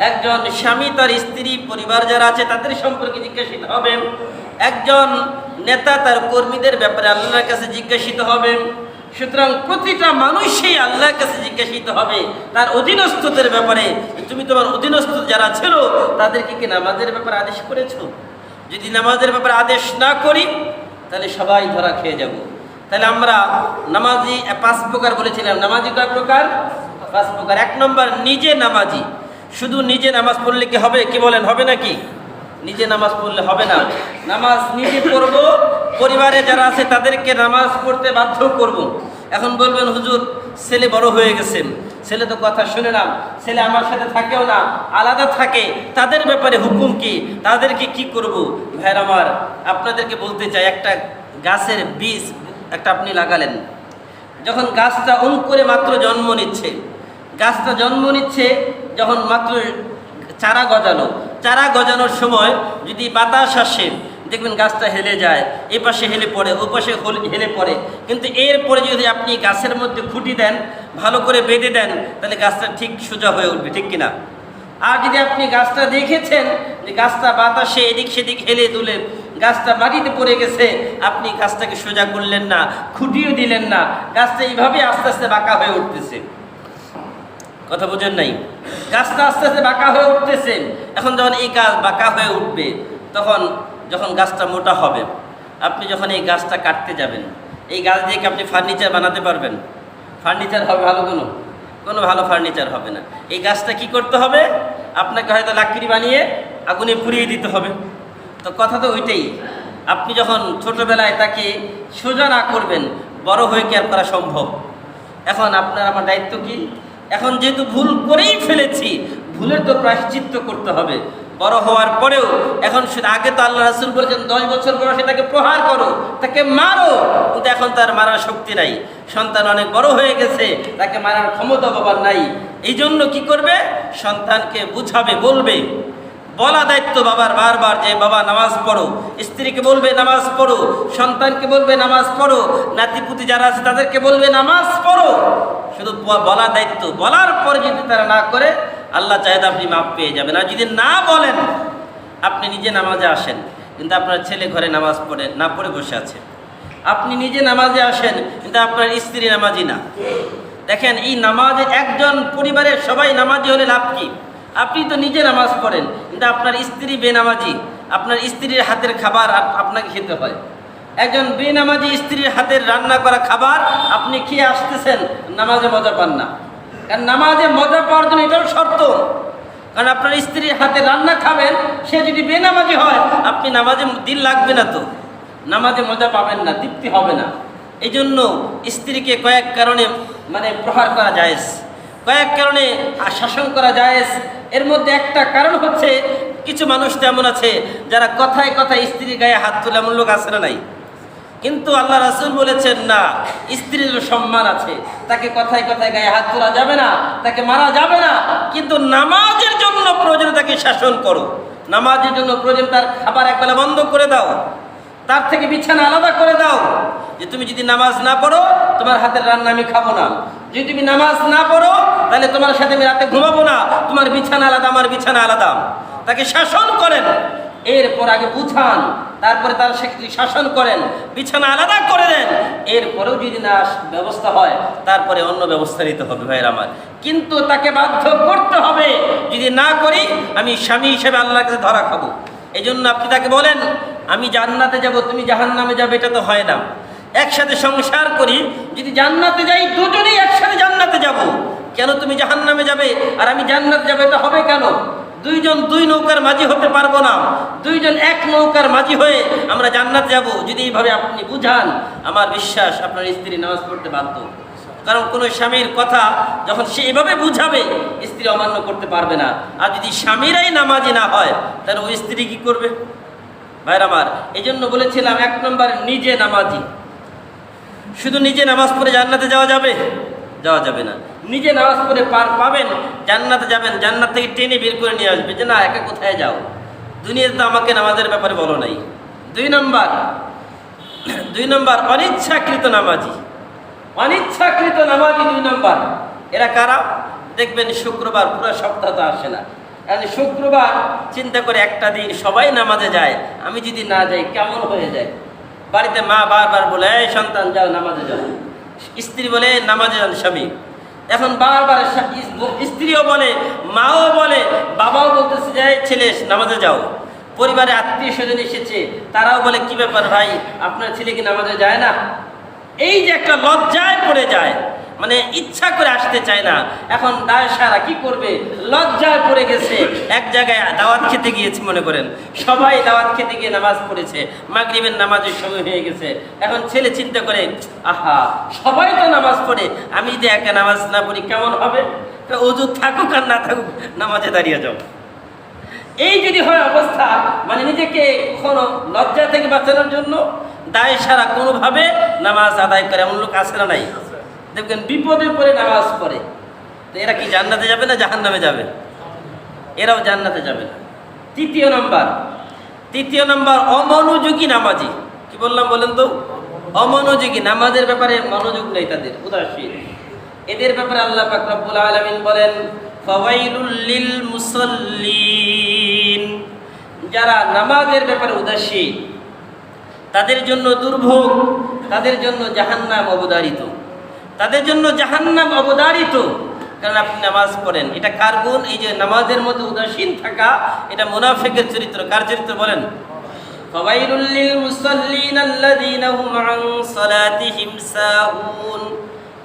একজন স্বামী তার স্ত্রী পরিবার যারা আছে তাদের সম্পর্কে জিজ্ঞাসিত হবেন। একজন নেতা তার কর্মীদের ব্যাপারে আল্লাহর কাছে জিজ্ঞাসিত হবেন। সুতরাং প্রতিটা মানুষই আল্লাহর কাছে জিজ্ঞাসিত হবে তার অধীনস্থদের ব্যাপারে, তুমি তোমার অধীনস্থ যারা ছিল তাদেরকে কি নামাজের ব্যাপারে আদেশ করেছো? যদি নামাজের ব্যাপারে আদেশ না করি তাহলে সবাই ধরা খেয়ে যাব। তাহলে আমরা নামাজি 5 প্রকার বলেছিলাম। নামাজি কয় প্রকার? 5 প্রকার। 1 নম্বর নিজে নামাজি। শুধু নিজে নামাজ পড়লে কি হবে? কি বলেন, হবে নাকি? নিজে নামাজ পড়লে হবে না। নামাজ নিজে পড়ব, পরিবারে যারা আছে তাদেরকে নামাজ পড়তে বাধ্য করব। এখন বলবেন হুজুর ছেলে বড় হয়ে গেছেন, ছেলে তো কথা শুনে না, ছেলে আমার সাথে থাকেও না, আলাদা থাকে, তাদের ব্যাপারে হুকুম কি? তাদেরকে কি করব? ভাইয়ের আমার, আপনাদেরকে বলতে চাই, একটা গাছের বীজ একটা আপনি লাগালেন, যখন গাছটা অঙ্কুরে মাত্র জন্ম নিচ্ছে, গাছটা জন্ম নিচ্ছে যখন মাত্র চারা গজালো, চারা গজানোর সময় যদি বাতাস আসে দেখবেন গাছটা হেলে যায়, এ পাশে হেলে পড়ে, ও পাশে হেলে পড়ে। কিন্তু এরপরে যদি আপনি গাছের মধ্যে খুঁটি দেন, ভালো করে বেঁধে দেন, তাহলে গাছটা ঠিক সোজা হয়ে উঠবে, ঠিক কিনা? আর যদি আপনি গাছটা দেখেছেন যে গাছটা বাতাসে এদিক সেদিক হেলে দুলে গাছটা মাটিতে পড়ে গেছে, আপনি গাছটাকে সোজা করলেন না, খুঁটিও দিলেন না, গাছটা এইভাবে আস্তে আস্তে বাঁকা হয়ে উঠতেছে। কথা বুঝেন নাই? গাছটা আস্তে আস্তে বাঁকা হয়ে উঠতেছে। এখন যখন এই গাছ বাঁকা হয়ে উঠবে, তখন যখন গাছটা মোটা হবে, আপনি যখন এই গাছটা কাটতে যাবেন, এই গাছ দিয়ে কি আপনি ফার্নিচার বানাতে পারবেন? ফার্নিচার হবে ভালো? কোনো ভালো ফার্নিচার হবে না। এই গাছটা কি করতে হবে? আপনাকে হয়তো লাকড়ি বানিয়ে আগুনে পুড়িয়ে দিতে হবে। তো কথা তো ওইটাই। আপনি যখন ছোটোবেলায় তাকে সোজা না করবেন, বড় হয়ে কি আর করা সম্ভব? এখন আপনার আমার দায়িত্ব কি? এখন যেহেতু ভুল করেই ফেলেছি, ভুলের তো প্রায়শ্চিত্ত করতে হবে। বড় হওয়ার পরেও এখন আগে তো আল্লাহ রাসূল বলেছেন 10 বছর বয়সে তাকে প্রহার করো, তাকে মারো, কিন্তু এখন তার মারার শক্তি নাই। সন্তান অনেক বড় হয়ে গেছে, তাকে মারার ক্ষমতা বাবার নাই। এই জন্য কি করবে? সন্তানকে বুঝাবে, বলবে, বলা দায়িত্ব বাবার বারবার যে বাবা নামাজ পড়ো। স্ত্রীকে বলবে নামাজ পড়ো, সন্তানকে বলবে নামাজ পড়ো, নাতিপুতি যারা আছে তাদেরকে বলবে নামাজ পড়ো। শুধু বলা দায়িত্ব। বলার পরে যদি তারা না করে, আল্লাহ চাইলে আপনি মাপ পেয়ে যাবেন। আর যদি না বলেন, আপনি নিজে নামাজে আসেন কিন্তু আপনার ছেলে ঘরে নামাজ পড়ে না, পড়ে বসে আছে। আপনি নিজে নামাজে আসেন কিন্তু আপনার স্ত্রী নামাজি না। দেখেন, এই নামাজে একজন পরিবারের সবাই নামাজি হলে লাভ কি? আপনি তো নিজে নামাজ পড়েন কিন্তু আপনার স্ত্রী বেনামাজি, আপনার স্ত্রীর হাতের খাবার আপনাকে খেতে হয়। একজন বেনামাজি স্ত্রীর হাতের রান্না করা খাবার আপনি খেয়ে আসতেছেন, নামাজে মজা পান না। কারণ নামাজে মজা পাওয়ার জন্য এটাও শর্ত। কারণ আপনার স্ত্রীর হাতে রান্না খাবেন, সে যদি বেনামাজি হয়, আপনি নামাজে দিল লাগবে না, তো নামাজে মজা পাবেন না, তৃপ্তি হবে না। এই জন্য স্ত্রীকে কয়েক কারণে প্রহার করা জায়েজ, কয়েক কারণে শাসন করা জায়েজ। এর মধ্যে একটা কারণ হচ্ছে, কিছু মানুষ তেমন আছে যারা কথায় কথায় স্ত্রীর গায়ে হাত তোলে, এমন লোক আছে না নাই? কিন্তু আল্লাহ রাসূল বলেছেন না, স্ত্রীর সম্মান আছে, তাকে কথায় কথায় গায়ে হাত তোলা যাবে না, তাকে মারা যাবে না, কিন্তু নামাজের জন্য প্রয়োজনে তাকে শাসন করো। নামাজের জন্য প্রয়োজন তার খাবার একবেলা বন্ধ করে দাও, তার থেকে বিছানা আলাদা করে দাও। যে তুমি যদি নামাজ না পড়ো তোমার হাতের রান্না আমি খাবো না, যদি তুমি নামাজ না পড়ো তাহলে তোমার সাথে আমি রাতে ঘুমাবো না, তোমার বিছানা আলাদা আমার বিছানা আলাদা। তাকে শাসন করেন, এরপর আগে বুঝান, তারপরে তার সাথে শাসন করেন, বিছানা আলাদা করে দেন। এরপরেও যদি না ব্যবস্থা হয় তারপরে অন্য ব্যবস্থা নিতে হবে ভাইয়ের আমার। কিন্তু তাকে বাধ্য করতে হবে, যদি না করি আমি স্বামী হিসেবে আল্লাহর কাছে ধরা খাবো। এই জন্য আপনি তাকে বলেন আমি জান্নাতে যাব তুমি জাহান্নামে যাবে, এটা তো হয় না। একসাথে সংসার করি, যদি জান্নাতে যাই দুজনেই একসাথে জান্নাতে যাব, কেন তুমি জাহান্নামে যাবে আর আমি জান্নাতে যাবো, এটা হবে কেন? দুইজন দুই নৌকার মাঝি হতে পারবো না, দুইজন এক নৌকার মাঝি হয়ে আমরা জান্নাত যাব। যদি এইভাবে আপনি বুঝান, আমার বিশ্বাস আপনার স্ত্রী নামাজ পড়তে বাধ্য। কারণ কোনো স্বামীর কথা যখন সে এভাবে বুঝাবে স্ত্রী অমান্য করতে পারবে না। আর যদি স্বামীরাই নামাজি না হয় তাহলে ওই স্ত্রী কি করবে ভাইর আমার? এই জন্য বলেছিলাম 1 নম্বর নিজে নামাজি। শুধু নিজে নামাজ পড়ে জান্নাতে যাওয়া যাবে? যাওয়া যাবে না। নিজে নামাজ পড়ে পার পাবেন, জান্নাতে যাবেন, জান্নাত থেকে টেনে বের করে নিয়ে আসবে যে না একা কোথায় যাও, দুনিয়াতে তো আমাকে নামাজের ব্যাপারে বলো নাই। 2 নম্বর অনিচ্ছাকৃত নামাজি। অনিচ্ছাকৃত নামাজি 2 নম্বর। এরা কারা? দেখবেন শুক্রবার পুরো সপ্তাহ তো আসে না, শুক্রবার চিন্তা করে একটা দিন সবাই নামাজে যায়, আমি যদি না যাই কেমন হয়ে যায়। বাড়িতে মা বারবার বলে এই সন্তান যাও নামাজে যাও, স্ত্রী বলে নামাজে যান স্বামী। এখন বারবার স্ত্রীও বলে, মাও বলে, বাবাও বলতেছে যে ছেলে নামাজে যাও। পরিবারে আত্মীয় স্বজন এসেছে, তারাও বলে কি ব্যাপার ভাই আপনার ছেলে কি নামাজে যায় না? এই যে একটা লজ্জায় পড়ে যায়, মানে ইচ্ছা করে আসতে চায় না। এখন দায় সারা কি করবে, লজ্জায় পড়ে গেছে। এক জায়গায় দাওয়াত খেতে গিয়েছে, মনে করেন সবাই দাওয়াত খেতে গিয়ে নামাজ পড়েছে, মাগরিবের নামাজের সময় হয়ে গেছে। এখন ছেলে চিন্তা করে আহা সবাই তো নামাজ পড়ে, আমি যদি একা নামাজ না পড়ি কেমন হবে? ওযু থাকুক আর না থাকুক নামাজে দাঁড়িয়ে যাও। এই যদি হয় অবস্থা, মানে নিজেকে কোনো লজ্জা থেকে বাঁচানোর জন্য দায় সারা কোনোভাবে নামাজ আদায় করে, এমন লোক আছে না নাই? দেখবেন বিপদে পড়ে নামাজ পড়ে। তো এরা কি জান্নাতে যাবে না জাহান্নামে যাবে? এরাও জান্নাতে যাবে না। 3 নম্বর অমনোযোগী নামাজি। কি বললাম বলেন তো? অমনোযোগী, নামাজের ব্যাপারে মনোযোগ নেই তাদের, উদাসীন। এদের ব্যাপারে আল্লাহ পাক রব্বুল আলামিন বলেন ফাওয়াইলুল লিল মুসাল্লিন। যারা নামাজের ব্যাপারে উদাসীন তাদের জন্য দুর্ভোগ, তাদের জন্য জাহান্নাম অবধারিত, তাদের জন্য জাহান্নাম অবধারিত। কারণ আপনি নামাজ পড়েন, এটা কার গুণ? এই যে নামাজের মধ্যে উদাসীন থাকা, এটা মুনাফিকের চরিত্র। কার চরিত্র বলেন? ফাওয়াইলুল লিল মুসাল্লিন আল্লাযীনা হুম আন সালাতিহিম সাহুন,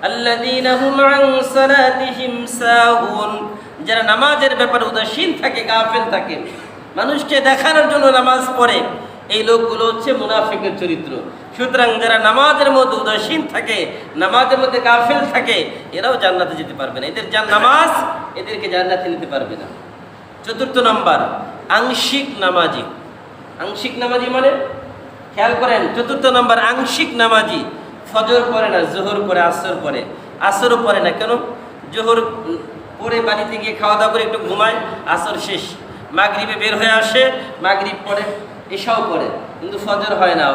আল্লাযীনা হুম আন সালাতিহিম সাহুন। যারা নামাজের ব্যাপারে উদাসীন থাকে, গাফিল থাকে, মানুষকে দেখানোর জন্য নামাজ পড়ে, এই লোকগুলো হচ্ছে মুনাফিকের চরিত্র। সুতরাং যারা নামাজের মধ্যে উদাসীন থাকে, নামাজের মধ্যে গাফিল থাকে, এরাও জান্নাতে যেতে পারবে না। এদের নামাজ এদেরকে জান্নাতে নিতে পারবে না। 4 নম্বর আংশিক নামাজি। আংশিক নামাজি মানে খেয়াল করেন, 4 নম্বর আংশিক নামাজি। ফজর পড়ে না, জোহর পড়ে, আসর পড়ে, আসরও পড়ে না। কেন? জোহর পড়ে বাড়িতে গিয়ে খাওয়া দাওয়া করে একটু ঘুমায়, আসর শেষ, মাগরিবে বের হয়ে আসে, মাগরিব পড়ে, এশাও পড়ে, কিন্তু ফজর হয় না।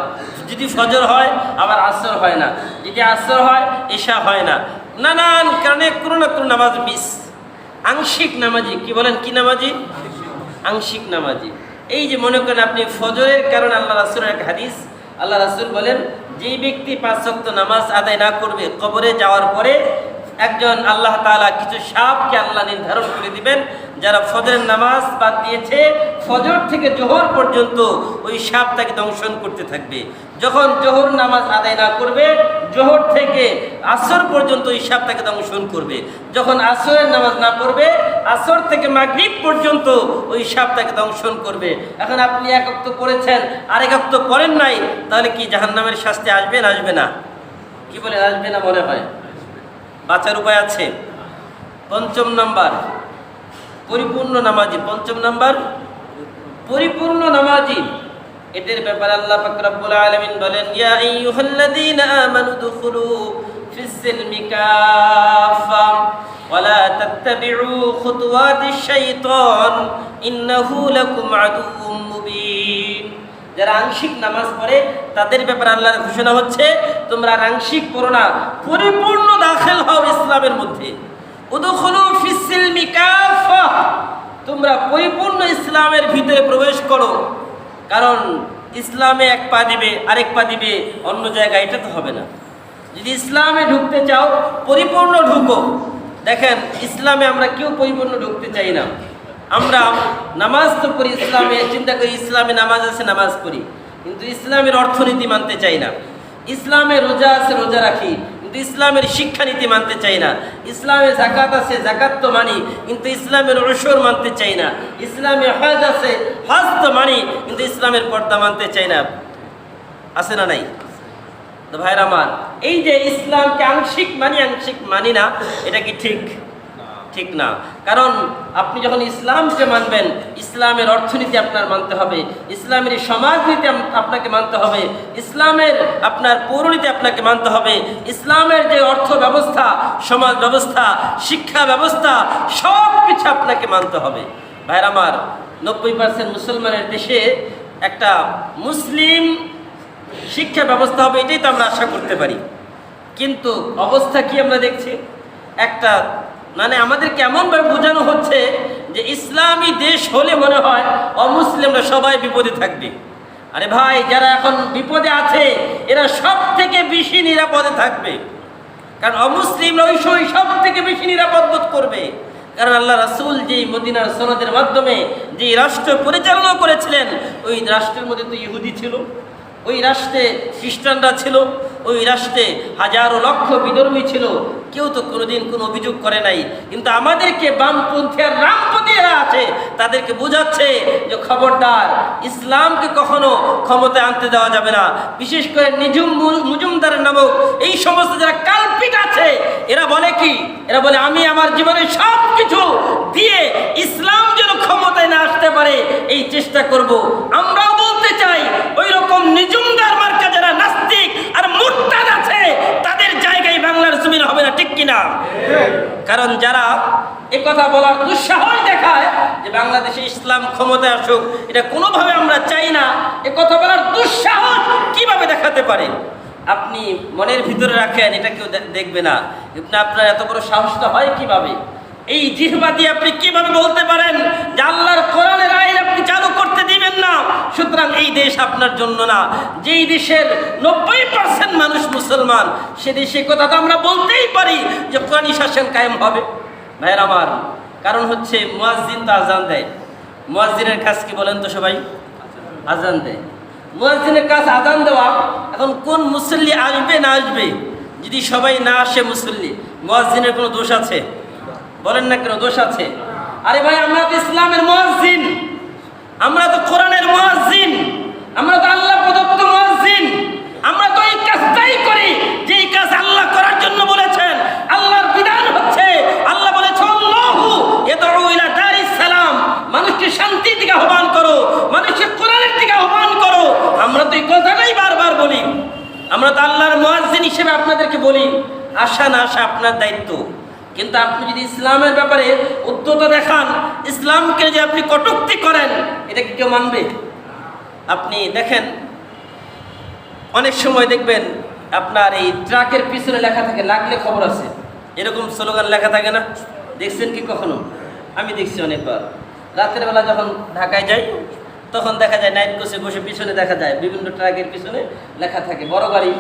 যদি ফজর হয় আবার আসর হয় না, যদি আসর হয় এশা হয় না, নানান কারণে কোনো না কোনো নামাজ মিস। আংশিক নামাজি। কি বলেন? কি নামাজি? আংশিক নামাজি। এই যে মনে করেন আপনি ফজরের কারণে, আল্লাহ রাসূলের এক হাদিস, আল্লাহ রাসূল বলেন যেই ব্যক্তি 5 ওয়াক্ত নামাজ আদায় না করবে, কবরে যাওয়ার পরে একজন আল্লাহ তাআলা কিছু সাপকে আল্লাহ নির্ধারণ করে দিবেন, যারা ফজরের নামাজ বাদ দিয়েছে, ফজর থেকে জোহর পর্যন্ত ওই সাপ তাকে দংশন করতে থাকবে। যখন জোহর নামাজ আদায় না করবে, জোহর থেকে আসর পর্যন্ত ওই সাপ তাকে দংশন করবে। যখন আসরের নামাজ না পড়বে, আসর থেকে মাগরিব পর্যন্ত ওই সাপ তাকে দংশন করবে। এখন আপনি 1 ওয়াক্ত পড়েছেন, আরেক ওয়াক্ত পড়েন নাই, তাহলে কি জাহান্নামের শাস্তি আসবে না আসবে না? কি বলে আসবে না মনে হয়? বাঁচার উপায় আছে। 5 নম্বর পরিপূর্ণ নামাজি। 5 নম্বর পরিপূর্ণ নামাজি। এদের ব্যাপারে আল্লাহ পাক রব্বুল আলামিন বলেন, ইয়া আইয়ুহাল্লাযীনা আমানু দুখুলু ফিস সিলমি কাফা ওয়া লা তাত্তাবিউ খুতুওয়াতিশ শাইতান ইন্নাহু লাকুম আদুউম মুবিন। যারা আংশিক নামাজ পড়ে তাদের ব্যাপারে আল্লাহর ঘোষণা হচ্ছে, তোমরা আংশিক পড়ো না, পরিপূর্ণ দাখিল হও ইসলামের মধ্যে। উদখুলু ফিস সিলমি কাফা, তোমরা পরিপূর্ণ ইসলামের ভিতরে প্রবেশ করো। কারণ ইসলামে এক পা দিবে আরেক পা দিবে অন্য জায়গায়, এটা তো হবে না। যদি ইসলামে ঢুকতে চাও পরিপূর্ণ ঢুকো। দেখেন, ইসলামে আমরা কেউ পরিপূর্ণ ঢুকতে চাই না। আমরা নামাজ তো পড়ি, ইসলামে চিন্তা করি ইসলামে নামাজ আছে, নামাজ পড়ি, কিন্তু ইসলামের অর্থনীতি মানতে চাই না। ইসলামে রোজা আছে, রোজা রাখি, কিন্তু ইসলামের শিক্ষানীতি মানতে চাই না। ইসলামে যাকাত আছে, যাকাত তো মানি, কিন্তু ইসলামের উশর মানতে চাই না। ইসলামে হজ আছে, হজ তো মানি, কিন্তু ইসলামের পর্দা মানতে চাই না। আছে না নাই? তো ভাইরা আমার, এই যে ইসলামকে আংশিক মানি না, এটা কি ঠিক? ঠিক না। কারণ আপনি যখন ইসলামকে মানবেন, ইসলামের অর্থনীতি আপনার মানতে হবে, ইসলামের সমাজনীতি আপনাকে মানতে হবে, ইসলামের আপনার পৌরনীতি আপনাকে মানতে হবে, ইসলামের যে অর্থ ব্যবস্থা, সমাজ ব্যবস্থা, শিক্ষা ব্যবস্থা, সব কিছু আপনাকে মানতে হবে। ভাইরা আমার, 90% মুসলমানের দেশে একটা মুসলিম শিক্ষা ব্যবস্থা হবে, এটাই তো আমরা আশা করতে পারি। কিন্তু অবস্থা কি আমরা দেখছি? একটা মানে আমাদেরকে এমনভাবে বোঝানো হচ্ছে যে ইসলামী দেশ হলে মনে হয় অমুসলিমরা সবাই বিপদে থাকবে। আরে ভাই, যারা এখন বিপদে আছে এরা সব থেকে বেশি নিরাপদে থাকবে, কারণ অমুসলিমরা ওই সময় সব থেকে বেশি নিরাপদ বোধ করবে। কারণ আল্লাহ রাসূল যেই মদিনার সনদের মাধ্যমে যে রাষ্ট্র পরিচালনা করেছিলেন, ওই রাষ্ট্রের মধ্যে তো ইহুদি ছিল, ওই রাষ্ট্রে খ্রিস্টানরা ছিল, ওই রাষ্ট্রে হাজারো লক্ষ বিধর্মী ছিল। কেউ তো কোনোদিন কোনো অভিযোগ করে নাই। কিন্তু আমাদেরকে বামপন্থী আর রামপন্থী এরা আছে, তাদেরকে বোঝাচ্ছে যে খবরদার, ইসলামকে কখনো ক্ষমতায় আনতে দেওয়া যাবে না। বিশেষ করে নিজুম মজুমদার নামক এই সমস্ত যারা কাল্পিক আছে, এরা বলে কি? এরা বলে আমি আমার জীবনের সব কিছু দিয়ে ইসলাম যেন ক্ষমতায় না আসতে পারে এই চেষ্টা করব। আমরাও বলতে চাই, ওই রকম নিজুমদার মার্কা যারা নাস্তিক আর মুরতাদ আছে, তাদের জায়গায় বাংলার জমিন হবে না, ঠিক কিনা? কারণ যারা এ কথা বলার দুঃসাহস দেখায় যে বাংলাদেশে ইসলাম ক্ষমতায় আসুক, এটা কোনোভাবে আমরা চাই না, এ কথা বলার দুঃসাহস কিভাবে দেখাতে পারে? আপনি মনের ভিতরে রাখেন, এটা কেউ দেখবে না। আপনার এত বড় সাহসটা হয় কিভাবে? এই জিহ্বা দিয়ে আপনি কিভাবে বলতে পারেন যে আল্লাহর কোরআনের আইন আপনি চালু করতে দিবেন না? সুতরাং এই দেশ আপনার জন্য না। যেই দেশের 90% মানুষ মুসলমান, সে দেশে কথা তো আমরা বলতেই পারি যে কোরআনী শাসন কায়েম হবে। ভাইয়ের আমার, কারণ হচ্ছে মুয়াজ্জিন তো আজান দেয়। মুয়াজ্জিনের কাজ কি বলেন তো সবাই? আজান দেয়। মুয়াজ্জিনের কাজ আজান দেওয়া। এখন কোন মুসল্লি আসবে না আসবে? যদি সবাই না আসে মুসল্লি, মুয়াজ্জিনের কোনো দোষ আছে? বলেন না, কেন দোষ আছে? আরে ভাই, আমরা তো ইসলামের মুয়াজ্জিন, আমরা তো কোরআনের মুয়াজ্জিন, আমরা তো আল্লাহ প্রদত্ত মুয়াজ্জিন। আমরা তো এই কাজটাই করি যেই কাজ আল্লাহ করার জন্য বলেছেন। আল্লাহর বিধান হচ্ছে, আল্লাহ বলেছেন আল্লাহু ইয়াদউ ইলা দারিস সালাম, মানুষকে শান্তির দিকে আহ্বান করো, মানুষকে কোরআনের দিকে আহ্বান করো। আমরা তো এই কথাটাই বারবার বলি। আমরা তো আল্লাহর মুয়াজ্জিন হিসেবে আপনাদেরকে বলি, আসা না আসা আপনার দায়িত্ব। কিন্তু আপনি যদি ইসলামের ব্যাপারে উদ্যতা দেখান, ইসলামকে যে আপনি কটূক্তি করেন, এটা কি কেউ মানবে? আপনি দেখেন, অনেক সময় দেখবেন আপনার এই ট্রাকের পিছনে লেখা থাকে লাগলে খবর আছে, এরকম স্লোগান লেখা থাকে না? দেখছেন কি কখনো? আমি দেখছি অনেকবার। রাতের বেলা যখন ঢাকায় যাই, তখন দেখা যায় নাইট কোচে বসে পিছনে দেখা যায় বিভিন্ন ট্রাকের পিছনে লেখা থাকে বড় গাড়ি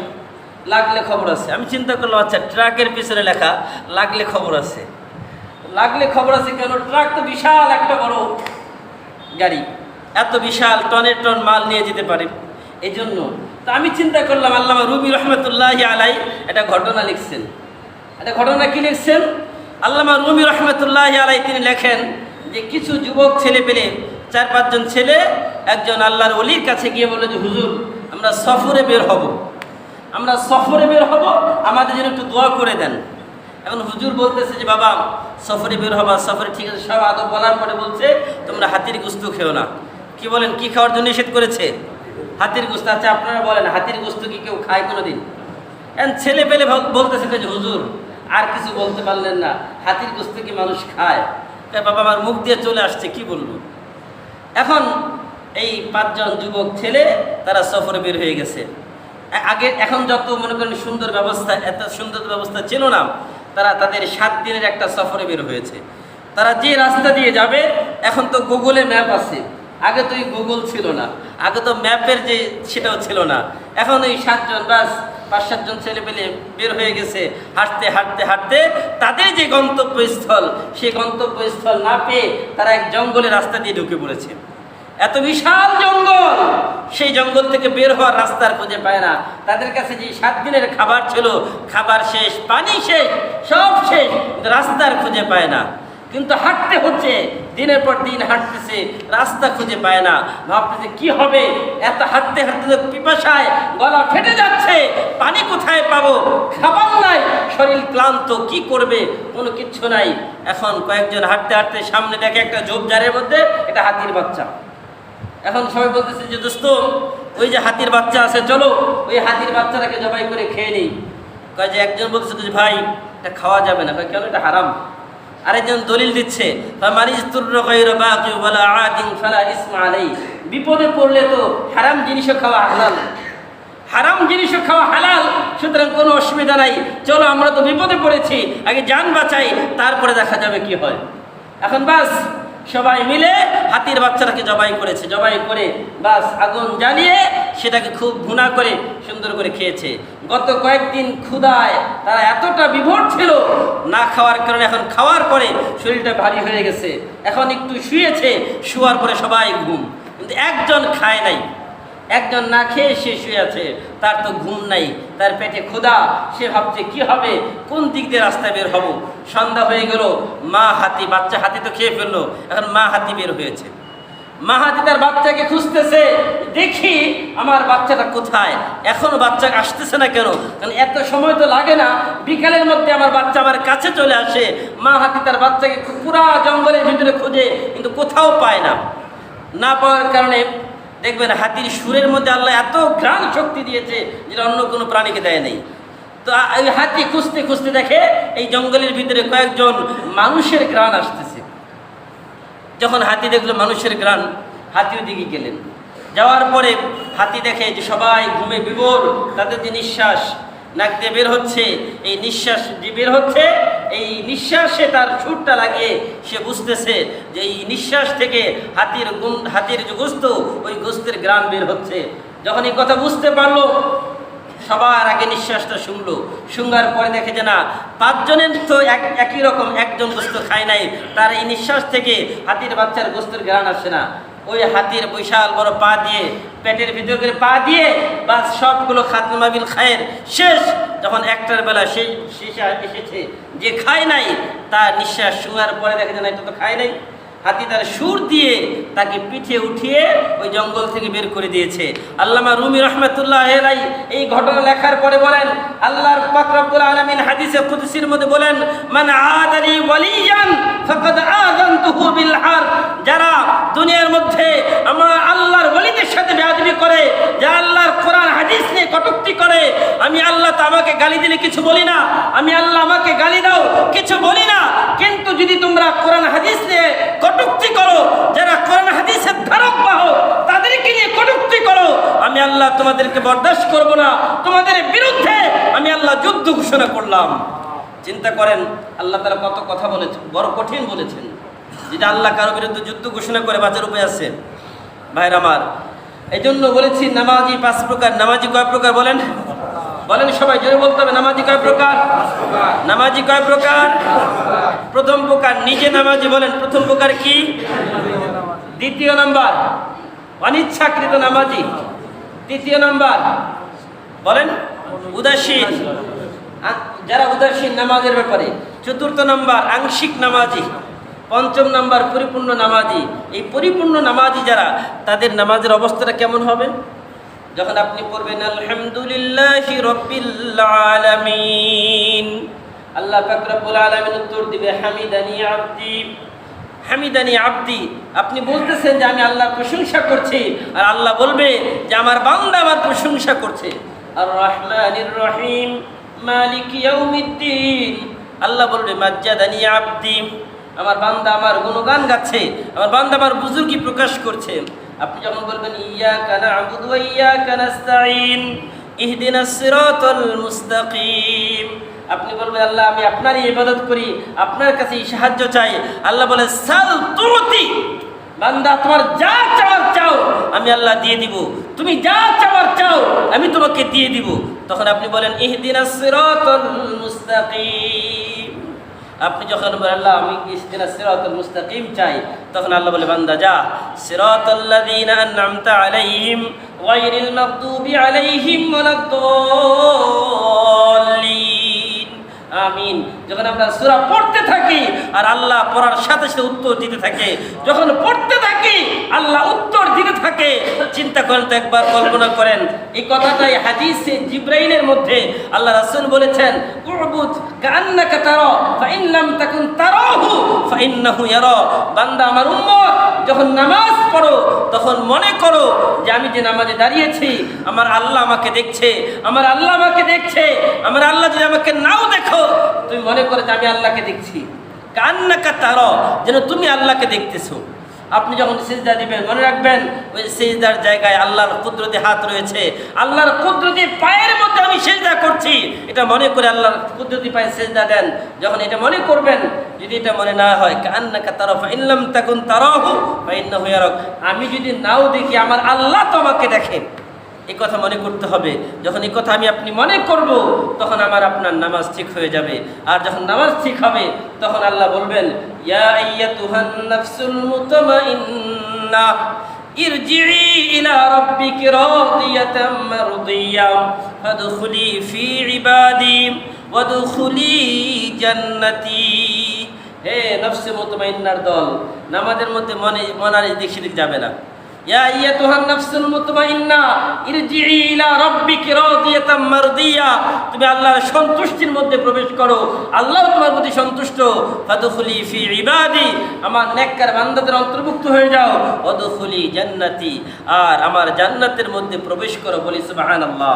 লাগলে খবর আছে। আমি চিন্তা করলাম, আচ্ছা, ট্রাকের পিছনে লেখা লাগলে খবর আছে, লাগলে খবর আছে কেন? ট্রাক তো বিশাল একটা বড় গাড়ি, এত বিশাল টনের টন মাল নিয়ে যেতে পারে, এই জন্য। তো আমি চিন্তা করলাম, আল্লামা রুমি রহমতুল্লাহি আলাই একটা ঘটনা লিখছেন। একটা ঘটনা কি লিখছেন? আল্লামা রুমি রহমতুল্লাহি আলাই তিনি লেখেন যে কিছু যুবক ছেলে পেলে, 4-5 জন ছেলে একজন আল্লাহর ওলির কাছে গিয়ে বলল যে হুজুর, আমরা সফরে বের হব, আমাদের জন্য একটু দোয়া করে দেন। এখন হুজুর বলতেছে যে বাবা, সফরে বের হবা, সফরে ঠিক আছে, সব আদব বলার পরে বলছে তোমরা হাতির গোশত খেও না। কি বলেন? কি খাওয়ার জন্য নিষেধ করেছে? হাতির গোস্ত। আচ্ছা আপনারা বলেন, হাতির গোস্ত কি কেউ খায় কোনোদিন? ছেলে পেলে বলতেছে যে হুজুর আর কিছু বলতে পারলেন না, হাতির গোস্ত কি মানুষ খায়? বাবা আমার মুখ দিয়ে চলে আসছে, কি বলবো। এখন এই 5 জন যুবক ছেলে তারা সফরে বের হয়ে গেছে। আগে এখন যত মনে করেন সুন্দর ব্যবস্থা, এত সুন্দর ব্যবস্থা ছিল না। তারা তাদের 7 দিনের একটা সফরে বের হয়েছে। তারা যে রাস্তা দিয়ে যাবে, এখন তো গুগলে ম্যাপ আছে, আগে তো এই গুগল ছিল না, আগে তো ম্যাপের যে সেটাও ছিল না। এখন ওই 7 জন বাস 5-7 জন ছেলে পেলে বের হয়ে গেছে। হাঁটতে হাঁটতে হাঁটতে তাদের যে গন্তব্যস্থল, সেই গন্তব্যস্থল না পেয়ে তারা এক জঙ্গলের রাস্তা দিয়ে ঢুকে পড়েছে। এত বিশাল জঙ্গল, সেই জঙ্গল থেকে বের হওয়ার রাস্তার খুঁজে পায় না। তাদের কাছে যে 7 দিনের খাবার ছিল, খাবার শেষ, পানি শেষ, সব শেষ, রাস্তার খুঁজে পায় না। কিন্তু হাঁটতে হচ্ছে, দিনের পর দিন হাঁটতেছে, রাস্তা খুঁজে পায় না। ভাবতেছে কি হবে, এত হাঁটতে হাঁটতে পিপাসায় গলা ফেটে যাচ্ছে, পানি কোথায় পাবো, খাবার নাই, শরীর ক্লান্ত, কি করবে, কোনো কিচ্ছু নাই। এখন কয়েকজন হাঁটতে হাঁটতে সামনে দেখে একটা ঝোপঝাড়ের মধ্যে একটা হাতির বাচ্চা। এখন সবাই বলতেছে যে দোস্ত, ওই যে হাতির বাচ্চা আছে, চলো ওই হাতির বাচ্চাটাকে জবাই করে খেয়ে নিই। কয় যে একজন বলতেছে যে ভাই এটা খাওয়া যাবে না। কেন? এটা হারাম। আরেকজন দলিল দিচ্ছে, বিপদে পড়লে তো হারাম জিনিসও খাওয়া হালাল, হারাম জিনিসও খাওয়া হালাল, সুতরাং কোনো অসুবিধা নাই, চলো আমরা তো বিপদে পড়েছি, আগে জান বাঁচাই, তারপরে দেখা যাবে কি হয়। এখন বাস সবাই মিলে হাতির বাচ্চাটাকে জবাই করেছে। জবাই করে বাস আগুন জ্বালিয়ে সেটাকে খুব ভুনা করে সুন্দর করে খেয়েছে। গত কয়েকদিন ক্ষুধায় তারা এতটা বিভোর ছিল, না খাওয়ার কারণে এখন খাওয়ার পরে শরীরটা ভারী হয়ে গেছে। এখন একটু শুয়েছে, শোয়ার পরে সবাই ঘুম, কিন্তু একজন খায় নাই। একজন না খেয়ে সে শুয়ে আছে, তার তো ঘুম নাই, তার পেটে ক্ষুধা, সে ভাবছে কি হবে, কোন দিক দিয়ে রাস্তায় বের হব। সন্ধ্যা হয়ে গেল, মা হাতি, বাচ্চা হাতি তো খেয়ে ফেললো, এখন মা হাতি বের হয়েছে। মা হাতি তার বাচ্চাকে খুঁজতেছে, দেখি আমার বাচ্চাটা কোথায়, এখনো বাচ্চা আসতেছে না কেন, কারণ এত সময় তো লাগে না, বিকালের মধ্যে আমার বাচ্চা আমার কাছে চলে আসে। মা হাতি তার বাচ্চাকে পুরা জঙ্গলের ভিতরে খুঁজে, কিন্তু কোথাও পায় না। না পাওয়ার কারণে দেখবেন হাতির সুরের মধ্যে আল্লাহ এত ঘ্রাণ শক্তি দিয়েছে যেটা অন্য কোনো প্রাণীকে দেয় নেই। তো ওই হাতি খুঁজতে খুঁজতে দেখে এই জঙ্গলের ভিতরে কয়েকজন মানুষের ঘ্রাণ আসতেছে। যখন হাতি দেখলো মানুষের ঘ্রাণ, হাতিও দিকে গেলেন। যাওয়ার পরে হাতি দেখে যে সবাই ঘুমে বিভোর, তাদের যে নিঃশ্বাস নাক দিয়ে বের হচ্ছে, এই নিঃশ্বাস যে বের হচ্ছে, এই নিঃশ্বাসে তার সুরটা লাগিয়ে সে বুঝতেছে যে এই নিঃশ্বাস থেকে হাতির যে গোস্ত, ওই গোস্তের ঘ্রাণ বের হচ্ছে। যখন এই কথা বুঝতে পারলো, সবার আগে নিঃশ্বাসটা শুনলো। শুনবার পরে দেখে যে না, 5 জনের তো একই রকম, একজন গোস্ত খায় নাই, তার এই নিঃশ্বাস থেকে হাতির বাচ্চার গোস্তের ঘ্রাণ আসে না। ওই হাতির বিশাল বড় পা দিয়ে, পেটের ভিতর করে পা দিয়ে, বাস সবগুলো খাতমা বিল খায়ের শেষ। যখন একটার বেলা সেই শেষে এসেছে, যে খায় নাই তার নিঃশ্বাস শোনার পরে দেখে যে না, এটা তো খায় নাই। হাতি তার সুর দিয়ে তাকে পিঠে উঠিয়ে ওই জঙ্গল থেকে বের করে দিয়েছে। আল্লামা রুমি রহমাতুল্লাহ আলাইহি এই ঘটনা লেখার পরে বলেন, আল্লাহর পাক রব্বুল আলামিন হাদিসে কুদসির মধ্যে বলেন, মান আদালি ওয়ালিয়ান ফাকাদ আযানতুহু বিল হারব। যারা দুনিয়ার মধ্যে আমার আল্লাহর ওলিদের সাথে বেয়াদবি করে, যারা আল্লাহর কোরআন হাদিস নিয়ে কটূক্তি করে, আমি আল্লাহ তো আমাকে গালি দিলে কিছু বলি না, আমি আল্লাহ আমাকে গালি দাও কিছু বলি না, কিন্তু যদি তোমরা কোরআন হাদিস নিয়ে কটূক্তি করো, যারা কোরআন হাদিসের ধারক বাহক, তাদেরকে নিয়ে কটূক্তি করো, আমি আল্লাহ তোমাদেরকে বরদাস্ত করব না, তোমাদের বিরুদ্ধে আমি আল্লাহ যুদ্ধ ঘোষণা করলাম। চিন্তা করেন আল্লাহ তাআলা কত কথা বলেছেন, বড় কঠিন বলেছেন। যেটা আল্লাহ কারো বিরুদ্ধে যুদ্ধ ঘোষণা করে বাঁচার উপায় আছে ভাইরা আমার। এই জন্য বলেছি নামাজি 5 প্রকার। নামাজি কয় প্রকার বলেন? বলেন সবাই জোরে বলতে হবে, নামাজি কয় প্রকার? নামাজি কয় প্রকার? প্রথম প্রকার নিজে নামাজি। বলেন প্রথম প্রকার কি? দ্বিতীয় নাম্বার অনিচ্ছাকৃত নামাজি। তৃতীয় নাম্বার বলেন উদাসীন, যারা উদাসীন নামাজের ব্যাপারে। চতুর্থ নাম্বার আংশিক নামাজি। পঞ্চম নাম্বার পরিপূর্ণ নামাজি। এই পরিপূর্ণ নামাজি যারা, তাদের নামাজের অবস্থাটা কেমন হবে? যখন আপনি পড়বেন আলহামদুলিল্লাহি রাব্বিল আলামিন, আল্লাহ পাক রব্বুল আলামিন উত্তর দিবে হামিদানি আবদি হামিদানি আব্দি, আপনি বলতেছেন যে আমি আল্লাহর প্রশংসা করছি, আর আল্লাহ বলবে যে আমার বান্দা আমার প্রশংসা করছে। আর রহমানির রহিম মালিক ইয়াউমিদ্দিন, আল্লাহ বলবে মাজ্জাদানি আব্দি, আমার বান্দা আমার গুণগান গাচ্ছে, আমার বান্দা আমার বুজুর্গি প্রকাশ করছে। আপনি যখন বলবেন ইয়াকা না'বুদু ওয়া ইয়াকা নাস্তাঈন ইহদিনাস সিরাতাল মুস্তাকিম, আপনি বলবেন আল্লাহ আমি আপনারই ইবাদত করি, আপনার কাছেই সাহায্য চাই। আল্লাহ বলে সাল তুতি, বান্দা তোমার যা চাওয়ার চাও আমি আল্লাহ দিয়ে দিব, তুমি যা চাওয়ার চাও আমি তোমাকে দিয়ে দিব। তখন আপনি বলেন ইহদিনাস সিরাতাল মুস্তাকিম, আপনি যখন বলেন আল্লাহ আমি ইহদিনাস সিরাতাল মুস্তাকিম চাই, তখন আল্লাহ বলে বান্দা যা সিরাতাল্লাযীনা আন'আমতা আলাইহিম গায়রিল মাগদুবি আলাইহিম ওয়ালাদ-দাল্লিন। আমিন। যখন আমরা সূরা পড়তে থাকি আর আল্লাহ পড়ার সাথে সাথে উত্তর দিতে থাকে, যখন পড়তে থাকি আল্লাহ উত্তর দিতে থাকে, চিন্তা করেন তো একবার, কল্পনা করেন এই কথাটাই হাদিসে জিবরাইলের মধ্যে আল্লাহ রাসূল বলেছেন উবুদ কাআন্নাকা তারা ফাইন লাম তাকুন তারাহু ফাইন্নাহু ইয়ারা। বান্দা আমার উম্মত যখন নামাজ পড়ো তখন মনে করো যে আমি যে নামাজে দাঁড়িয়েছি আমার আল্লাহ আমাকে দেখছে, আমার আল্লাহ আমাকে দেখছে। আমার আল্লাহ যদি আমাকে নাও দেখো তুমি মনে করো যে আমি আল্লাহকে দেখছি। কান্নাকা তারা, যেন তুমি আল্লাহকে দেখতেছো। আপনি যখন সিজদা দিবেন মনে রাখবেন ওই সিজদার জায়গায় আল্লাহর কুদরতি হাত রয়েছে, আল্লাহর কুদরতি পায়ের মধ্যে আমি সিজদা করছি, এটা মনে করে আল্লাহর কুদরতি পায়ে সিজদা দেন। যখন এটা মনে করবেন, যদি এটা মনে না হয় কান্নাকা তারা ফাইন লাম তাকুন তারাহু ফাইন্নাহু ইয়ারাক, আমি যদি নাও দেখি আমার আল্লাহ তো আমাকে দেখে, এই কথা মনে করতে হবে। যখন এই কথা আমি আপনি মনে করব তখন আমার আপনার নামাজ ঠিক হয়ে যাবে। আর যখন নামাজ ঠিক হবে তখন আল্লাহ বলবেন ইয়া আইয়াতুহান নাফসুল মুতমাইন্নাহ ইরজিই ইলা রাব্বিকি রাদিয়াতাম মারদিয়া ফাদখুলি ফি ইবাদি ওয়াদখুলি জান্নাতি। হে নফসে মুতমাইন্নার দল, নামাজের মধ্যে মনার দিক সেদিক যাবে না। ইয়া আইয়াতুহান নাফসুল মুতমাইন্না ইরজিই ইলা রাব্বিকি রাদিয়াতাম মারদিয়া, তুমি আল্লাহর সন্তুষ্টির মধ্যে প্রবেশ করো, আল্লাহ তোমার প্রতি সন্তুষ্ট। ফাদখুলি ফি ইবাদি, আমার নেককার বান্দাদের অন্তর্ভুক্ত হয়ে যাও। ওয়াদখুলি জান্নাতি, আর আমার জান্নাতের মধ্যে প্রবেশ করো। বলি সুবহানাল্লাহ।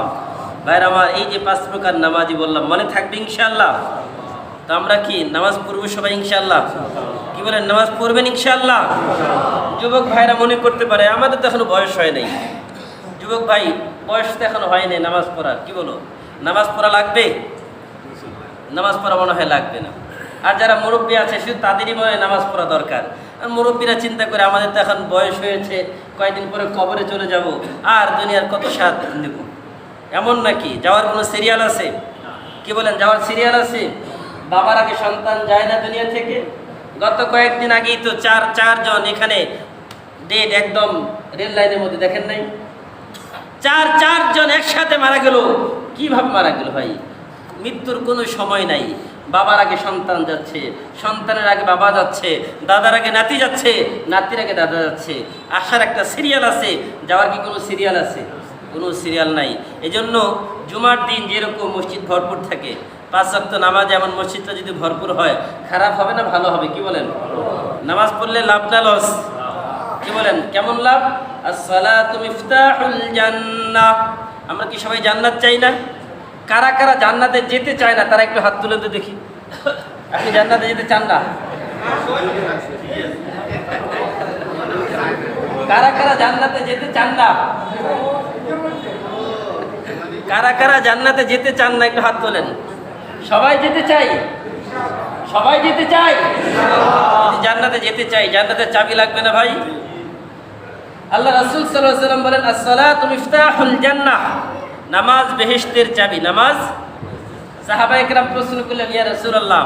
ভাইরা আমার, এই যে 5 প্রকার নামাজি বললাম মনে থাকবে ইনশাআল্লাহ? তো আমরা কি নামাজ পড়বো সবাই ইনশাআল্লাহ? কি বলেন, নামাজ পড়বেন ইনশাআল্লাহ? যুবক ভাইরা মনে করতে পারে আমাদের তো এখনো বয়স হয় নাই। যুবক ভাই, বয়স তো এখনো হয় নাই নামাজ পড়ার, কি বলো? নামাজ পড়া লাগবে? নামাজ পড়া মনে হয় লাগবে না। আর যারা মুরব্বী আছে শুধু তাদেরই মনে হয় নামাজ পড়া দরকার। আর মুরব্বীরা চিন্তা করে আমাদের তো এখন বয়স হয়েছে, কয়েকদিন পরে কবরে চলে যাব, আর দুনিয়ার কত স্বাদ নেব। এমন নাকি? যাওয়ার কোনো সিরিয়াল আছে? কি বলেন, যাওয়ার সিরিয়াল আছে? বাবার আগে সন্তান যায় না দুনিয়া থেকে? গত কয়েকদিন আগেই তো চারজন এখানে ডেড, একদম রেল লাইনের মধ্যে, দেখেন নাই? চারজন একসাথে মারা গেল। কিভাবে মারা গেল ভাই? মৃত্যুর কোনো সময় নাই। বাবার আগে সন্তান যাচ্ছে, সন্তানের আগে বাবা যাচ্ছে, দাদার আগে নাতি যাচ্ছে, নাতির আগে দাদা যাচ্ছে। আসার একটা সিরিয়াল আছে, যাওয়ার কি কোনো সিরিয়াল আছে? কোনো সিরিয়াল নাই। এজন্য জুমার দিন যেরকম মসজিদ ভরপুর থাকে, 5 ওয়াক্ত নামাজ এমন মসজিদটা যদি ভরপুর হয়, খারাপ হবে না ভালো হবে? কি বলেন? নামাজ পড়লে লাভ না লস? কি বলেন, কেমন লাভ? আসসালাতু মিফতাহুল জান্নাহ। আমরা কি সবাই জান্নাত চাই না? কারা কারা জান্নাতে যেতে চায় না তারা একটু হাত তুলে তো দেখি। আপনি জান্নাতে যেতে চান না? কারা কারা জান্নাতে যেতে চান না? কারা কারা জান্নাতে যেতে চান না একটু হাত তোলেন। সবাই যেতে চাই? সবাই যেতে চাই? জান্নাতে যেতে চাই, জান্নাতের চাবি লাগবে না ভাই? আল্লাহ রাসূল সাল্লাল্লাহু আলাইহি ওয়াসাল্লাম বলেন আসসালাতু মিফতাহুল জান্নাহ, নামাজ বেহেশতের চাবি। নামাজ? সাহাবায়ে কেরাম প্রশ্ন করলেন ইয়া রাসূলুল্লাহ,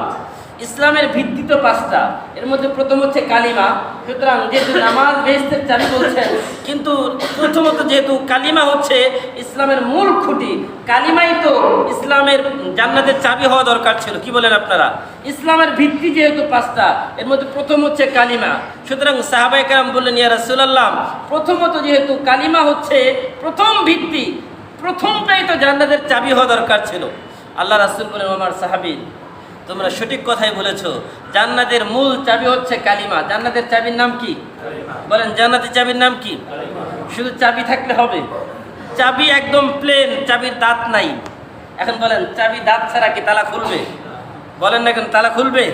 ইসলামের ভিত্তি তো 5টা, এর মধ্যে প্রথম হচ্ছে কালিমা। সুতরাং যেহেতু নামাজ বেহেশতের চাবি বলছেন, কিন্তু প্রথমত যেহেতু কালিমা হচ্ছে ইসলামের মূল খুঁটি, কালিমাই তো ইসলামের জান্নাতের চাবি হওয়া দরকার ছিল। কি বলেন আপনারা? ইসলামের ভিত্তি যেহেতু 5টা, এর মধ্যে প্রথম হচ্ছে কালিমা। সুতরাং সাহাবায়ে কেরাম বললেন ইয়া রাসূলুল্লাহ, প্রথমত যেহেতু কালিমা হচ্ছে প্রথম ভিত্তি, প্রথমটাই তো জান্নাতের চাবি হওয়া দরকার ছিল। আল্লাহ রাসূল বলেন, আমার সাহাবী, তোমরা সঠিক কথাই বলেছো। জান্নাতের মূল চাবি হচ্ছে কালিমা। জান্নাতের চাবির নাম কি? বলেন, জান্নাতের চাবির নাম কি? শুধু চাবি থাকলে হবে? চাবি একদম প্লেন, চাবির দাঁত নাই। এখন বলেন, চাবি দাঁত ছাড়া কি তালা খুলবে? বলেন না, কেন তালা খুলবে?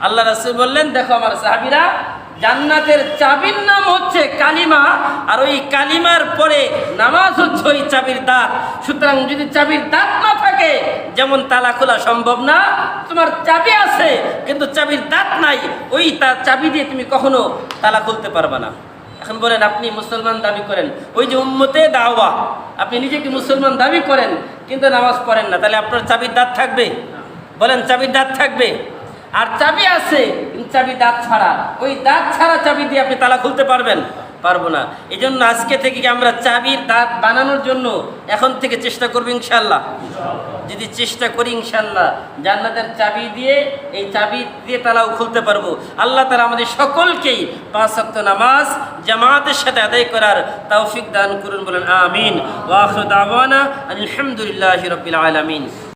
আল্লাহ রাসূল বললেন, দেখো আমার সাহাবীরা, জান্নাতের চাবির নাম হচ্ছে কালিমা, আর ওই কালিমার পরে নামাজ হচ্ছে ওই চাবির দাঁত। সুতরাং যদি চাবির দাঁত না থাকে, যেমন তালা খোলা সম্ভব না, তোমার চাবি আছে কিন্তু চাবির দাঁত নাই, ওই চাবি দিয়ে তুমি কখনো তালা খুলতে পারবে না। এখন বলেন, আপনি মুসলমান দাবি করেন, ওই যে উম্মতে দাওয়া, আপনি নিজেকে মুসলমান দাবি করেন কিন্তু নামাজ পড়েন না, তাহলে আপনার চাবির দাঁত থাকবে? বলেন, চাবির দাঁত থাকবে? আর চাবি আছে কিন্তু চাবি দাঁত ছাড়া, ওই দাঁত ছাড়া চাবি দিয়ে আপনি তালা খুলতে পারবেন? পারবো না। এই জন্য আজকে থেকে আমরা চাবির দাঁত বানানোর জন্য এখন থেকে চেষ্টা করবো ইনশাল্লাহ। যদি চেষ্টা করি ইনশাল্লাহ জান্নাতের চাবি দিয়ে, এই চাবি দিয়ে তালাও খুলতে পারবো। আল্লাহ তাআলা আমাদের সকলকেই 5 ওয়াক্ত নামাজ জামাতের সাথে আদায় করার তৌফিক দান করুন। বলেন আমিন। ওয়া আখিরু দাওয়ানা আলহামদুলিল্লাহি রাব্বিল আলামিন।